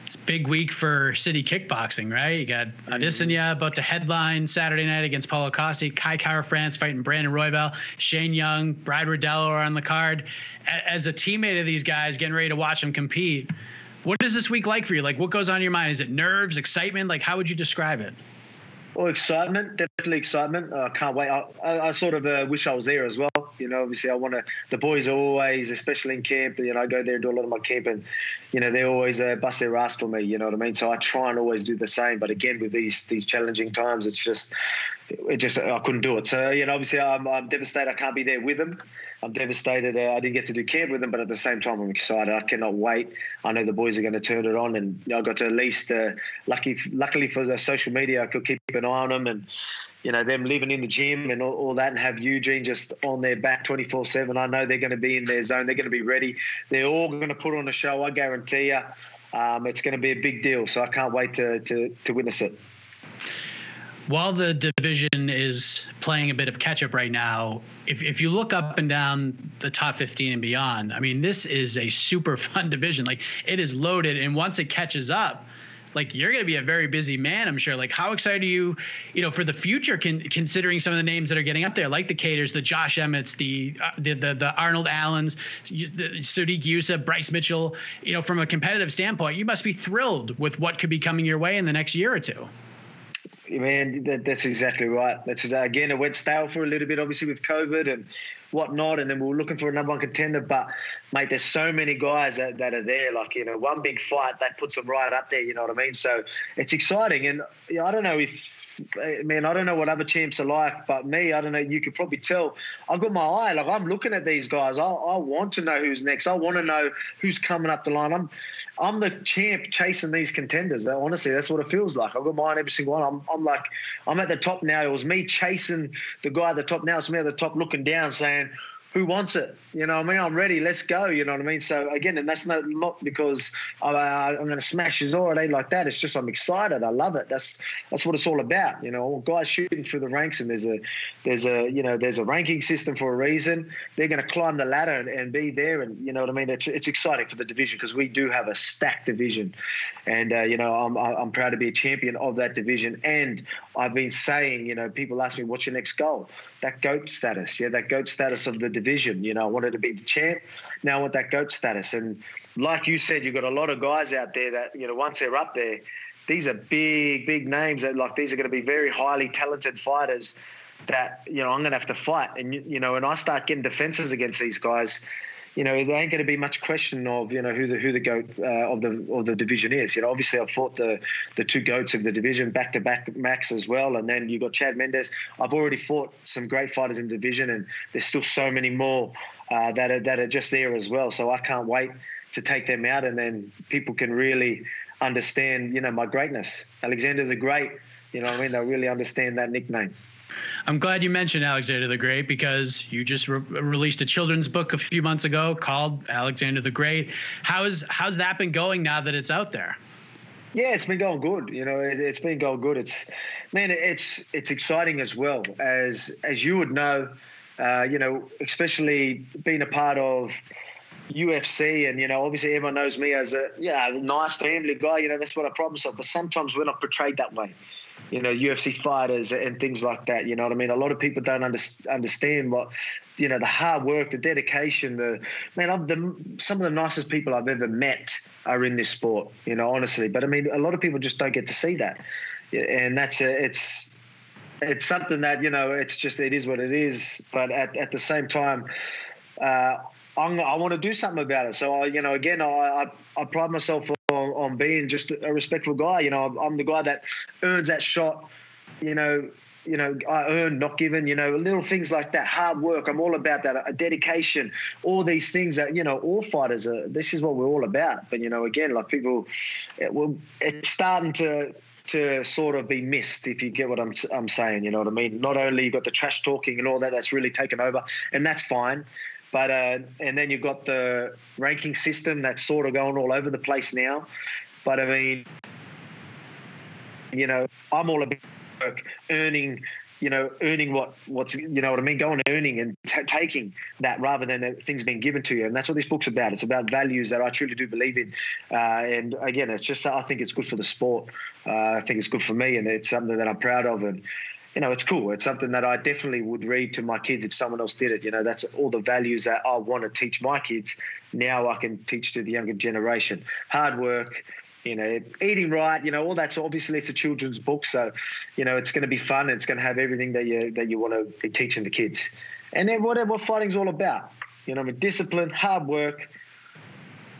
It's a big week for City Kickboxing, right? You got Adesanya about to headline Saturday night against Paulo Costa, Kai Kara-France fighting Brandon Royval, Shane Young, Brad Riddell are on the card. As a teammate of these guys, getting ready to watch them compete, what is this week like for you? Like, what goes on in your mind? Is it nerves, excitement? Like, how would you describe it? Well, excitement, definitely excitement. I can't wait. I sort of wish I was there as well. Obviously I want to, the boys are always, especially in camp, I go there and do a lot of my camp and, they always bust their ass for me, you know what I mean? So I try and always do the same. But again, with these challenging times, I couldn't do it. So, obviously I'm devastated I can't be there with them. I'm devastated I didn't get to do camp with them, but at the same time, I'm excited. I cannot wait. I know the boys are going to turn it on, and I got to at least, luckily for the social media, I could keep an eye on them and, them living in the gym and all that, and have Eugene just on their back 24/7. I know they're going to be in their zone. They're going to be ready. They're all going to put on a show, I guarantee you. it's going to be a big deal. So I can't wait to witness it. While the division is playing a bit of catch up right now, if you look up and down the top 15 and beyond, I mean, this is a super fun division. Like, it is loaded. And once it catches up, like, you're going to be a very busy man, I'm sure. Like, how excited are you, for the future, considering some of the names that are getting up there, like the Caters, the Josh Emmets, the Arnold Allens, the Sodiq Yusuff, Bryce Mitchell. From a competitive standpoint, you must be thrilled with what could be coming your way in the next year or two. Man, that's exactly right. Again, it went stale for a little bit, obviously, with COVID and whatnot, and then we were looking for a number one contender. But, mate, there's so many guys that are there. Like, one big fight, that puts them right up there, you know what I mean? So it's exciting. And I don't know I don't know what other champs are like, but me, I don't know, you could probably tell. I've got my eye. Like, I'm looking at these guys. I want to know who's next. I want to know who's coming up the line. I'm the champ chasing these contenders. Honestly, that's what it feels like. I've got mine every single one. I'm at the top now. It was me chasing the guy at the top. Now it's me at the top looking down saying, who wants it? You know what I mean? I'm ready. Let's go. You know what I mean? So, again, and that's not because I'm going to smash his or it ain't like that. It's just I'm excited. I love it. That's what it's all about. Guys shooting through the ranks, and there's a ranking system for a reason. They're going to climb the ladder and be there, and you know what I mean? It's exciting for the division because we do have a stacked division, and I'm proud to be a champion of that division. And I've been saying, people ask me, what's your next goal? That GOAT status, that GOAT status of the division. I wanted to be the champ. Now I want that GOAT status. And like you said, you've got a lot of guys out there that, once they're up there, these are big, big names. That, like, these are going to be very highly talented fighters that, I'm going to have to fight. And, and I start getting defenses against these guys, there ain't going to be much question of, who the GOAT of the division is. Obviously I've fought the two GOATs of the division back-to-back, Max as well. And then you got Chad Mendes. I've already fought some great fighters in the division, and there's still so many more that are just there as well. So I can't wait to take them out, and then people can really understand, my greatness. Alexander the Great, you know what I mean? They'll really understand that nickname. I'm glad you mentioned Alexander the Great because you just released a children's book a few months ago called Alexander the Great. How's that been going now that it's out there? Yeah, it's been going good. It's been going good. It's exciting as well as you would know. Especially being a part of UFC, and obviously everyone knows me as a nice family guy. That's what I pride myself. But sometimes we're not portrayed that way. UFC fighters and things like that. You know what I mean? A lot of people don't understand what, the hard work, the dedication. Some of the nicest people I've ever met are in this sport. Honestly. But I mean, a lot of people just don't get to see that, and it's something that it is what it is. But at the same time, I want to do something about it. So I pride myself on being just a respectful guy. I'm the guy that earns that shot. I earn, not given. Little things like that. Hard work. I'm all about that. A dedication. All these things that all fighters are. This is what we're all about. But again, like people, it's starting to sort of be missed, if you get what I'm saying. You know what I mean? Not only you got the trash talking and all that's really taken over, and that's fine. But and then you've got the ranking system that's sort of going all over the place now. But I mean, I'm all about work, earning what's what I mean, going earning and taking that rather than things being given to you. And that's what this book's about. It's about values that I truly do believe in. And again, it's just, I think it's good for the sport. I think it's good for me, and it's something that I'm proud of. And it's cool. It's something that I definitely would read to my kids if someone else did it. That's all the values that I want to teach my kids. Now I can teach to the younger generation. Hard work, eating right, all that's obviously it's a children's book. So, it's going to be fun. It's going to have everything that you want to be teaching the kids. And then what fighting's all about, discipline, hard work,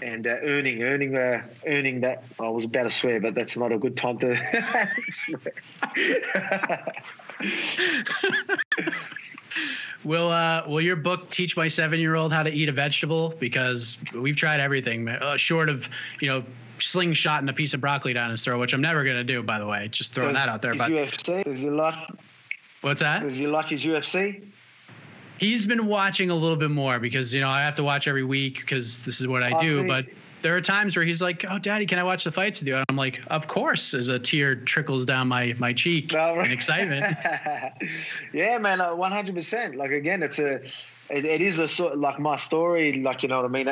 and earning that. I was about to swear, but that's not a good time to swear. Will your book teach my 7-year-old how to eat a vegetable? Because we've tried everything short of, slingshotting a piece of broccoli down his throat, which I'm never going to do, by the way. Just throwing that out there. But UFC? Does he like? What's that? Does he like his UFC? He's been watching a little bit more because, I have to watch every week because this is what I do. But there are times where he's like, "Oh, Daddy, can I watch the fights with you?" And I'm like, "Of course," as a tear trickles down my cheek in excitement. Yeah, man, 100%. Like, again, it is a sort of like my story, like, you know what I mean?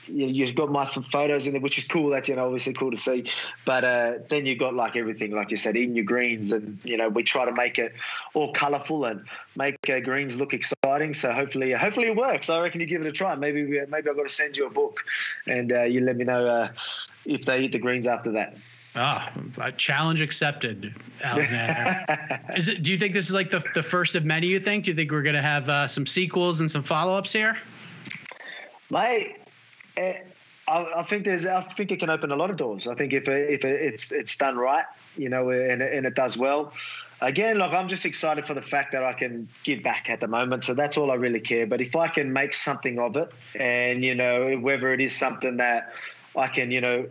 You've got my photos in there, which is cool. That's, you know, obviously cool to see. But then you've got like everything, like you said, in your greens. And, you know, we try to make it all colourful and make greens look exciting. So hopefully it works. I reckon you give it a try. Maybe I've got to send you a book and you let me know if they eat the greens after that. Challenge accepted, Alexander. Do you think this is like the first of many, you think? Do you think we're going to have some sequels and some follow-ups here? Mate, I think it can open a lot of doors. I think if it's done right, you know, and it does well. Again, look, I'm just excited for the fact that I can give back at the moment. So that's all I really care. But if I can make something of it and, you know, whether it is something that I can, you know,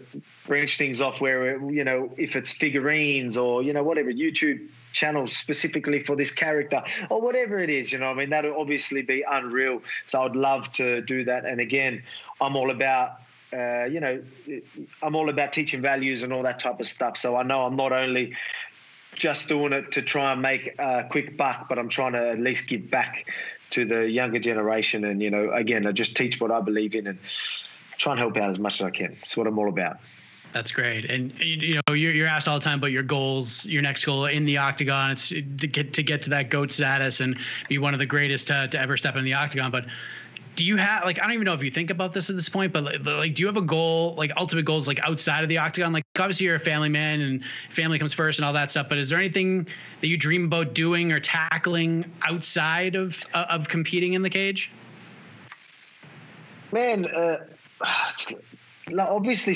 branch things off where, you know, if it's figurines or, you know, whatever, YouTube channels specifically for this character or whatever it is, you know what I mean? That'll obviously be unreal. So I'd love to do that. And again, I'm all about, you know, I'm all about teaching values and all that type of stuff. So I know I'm not only just doing it to try and make a quick buck, but I'm trying to at least give back to the younger generation. And, you know, again, I just teach what I believe in and try and help out as much as I can. It's what I'm all about. That's great. And, you know, you're asked all the time about your goals, your next goal in the octagon. It's to get to that GOAT status and be one of the greatest to ever step in the octagon. But do you have, like, I don't even know if you think about this at this point, but like, do you have a goal, like ultimate goals, like outside of the octagon? Like, obviously you're a family man and family comes first and all that stuff, but is there anything that you dream about doing or tackling outside of competing in the cage? Man, obviously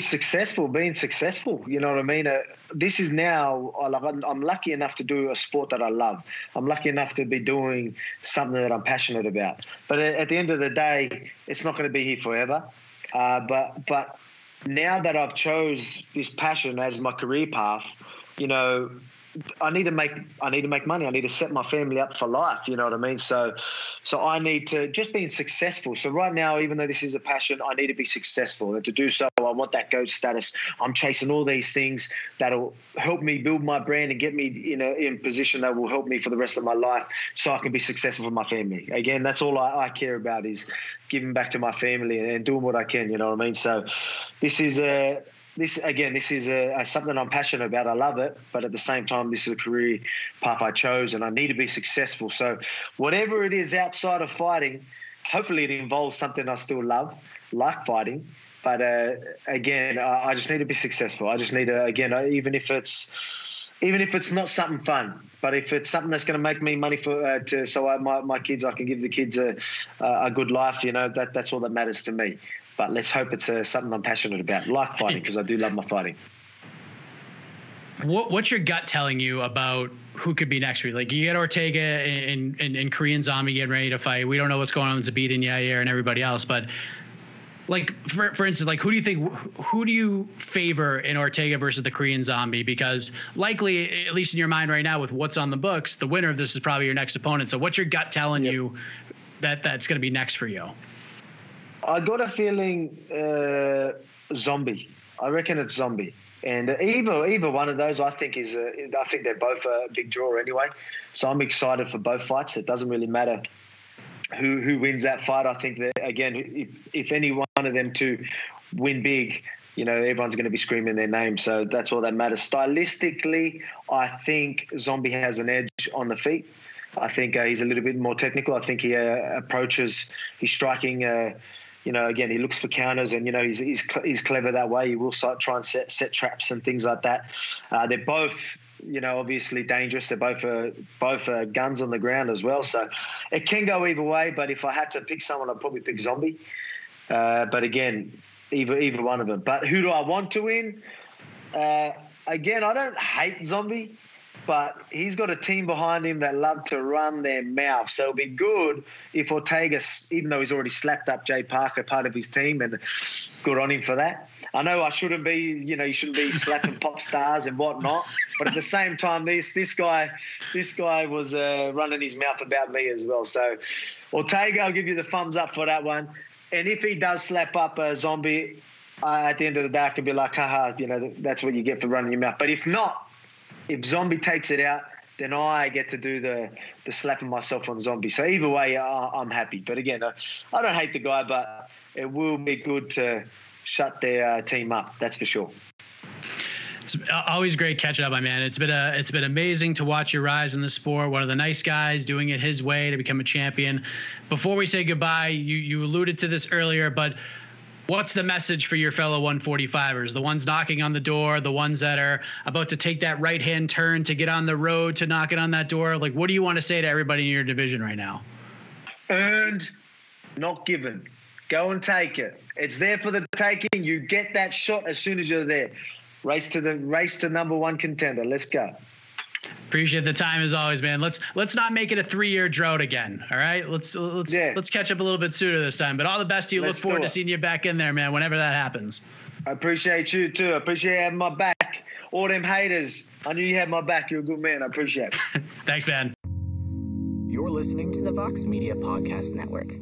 being successful, you know what I mean? This is now, I'm lucky enough to do a sport that I love. I'm lucky enough to be doing something that I'm passionate about. But at the end of the day, it's not going to be here forever. But now that I've chose this passion as my career path, you know, I need to make money. I need to set my family up for life. You know what I mean? So I need to just being successful. So right now, even though this is a passion, I need to be successful. And to do so, I want that GOAT status. I'm chasing all these things that'll help me build my brand and get me, you know, in position that will help me for the rest of my life so I can be successful for my family. Again, that's all I care about is giving back to my family and doing what I can. You know what I mean? So this is something I'm passionate about. I love it, but at the same time, this is a career path I chose, and I need to be successful. So whatever it is outside of fighting, hopefully it involves something I still love, like fighting. But again, I just need to be successful. I just need to, again, even if it's not something fun, but if it's something that's going to make me money my kids, I can give the kids a good life. You know, that's all that matters to me. But let's hope it's something I'm passionate about, like fighting, because I do love my fighting. What's your gut telling you about who could be next for you? Like, you get Ortega and Korean Zombie getting ready to fight. We don't know what's going on with Zabit and Yair and everybody else, but like for instance, like who do you favor in Ortega versus the Korean Zombie? Because likely, at least in your mind right now, with what's on the books, the winner of this is probably your next opponent. So what's your gut telling you that's going to be next for you? I got a feeling Zombie. I reckon it's Zombie. And either one of those, I think they're both a big draw anyway. So I'm excited for both fights. It doesn't really matter who wins that fight. I think that, again, if any one of them two win big, you know, everyone's going to be screaming their name. So that's all that matters. Stylistically, I think Zombie has an edge on the feet. I think he's a little bit more technical. I think he approaches his striking. You know, again, he looks for counters, and you know he's clever that way. He will try and set traps and things like that. They're both, you know, obviously dangerous. They're both guns on the ground as well. So it can go either way. But if I had to pick someone, I'd probably pick Zombie. But again, either one of them. But who do I want to win? Again, I don't hate Zombie, but he's got a team behind him that love to run their mouth. So it'll be good if Ortega, even though he's already slapped up Jay Parker, part of his team, and good on him for that. I know I shouldn't be, you know, you shouldn't be slapping pop stars and whatnot, but at the same time, this guy was running his mouth about me as well. So Ortega, I'll give you the thumbs up for that one. And if he does slap up a Zombie, at the end of the day, I could be like, haha, that's what you get for running your mouth. But if not, if Zombie takes it out, then I get to do the slapping myself on Zombie. So either way, I'm happy. But again, I don't hate the guy, but it will be good to shut their team up. That's for sure. It's always great catching up, my man. It's been amazing to watch your rise in the sport. One of the nice guys doing it his way to become a champion. Before we say goodbye, you alluded to this earlier, but what's the message for your fellow 145ers, the ones knocking on the door, the ones that are about to take that right-hand turn to get on the road to knocking on that door? Like, what do you want to say to everybody in your division right now? Earned, not given. Go and take it. It's there for the taking. You get that shot as soon as you're there. Race to number one contender. Let's go. Appreciate the time as always, man. Let's not make it a 3-year drought again. All right. Let's catch up a little bit sooner this time. But all the best to you. Look forward to seeing you back in there, man, whenever that happens. I appreciate you too. I appreciate having my back. All them haters. I knew you had my back. You're a good man. I appreciate it. Thanks, man. You're listening to the Vox Media Podcast Network.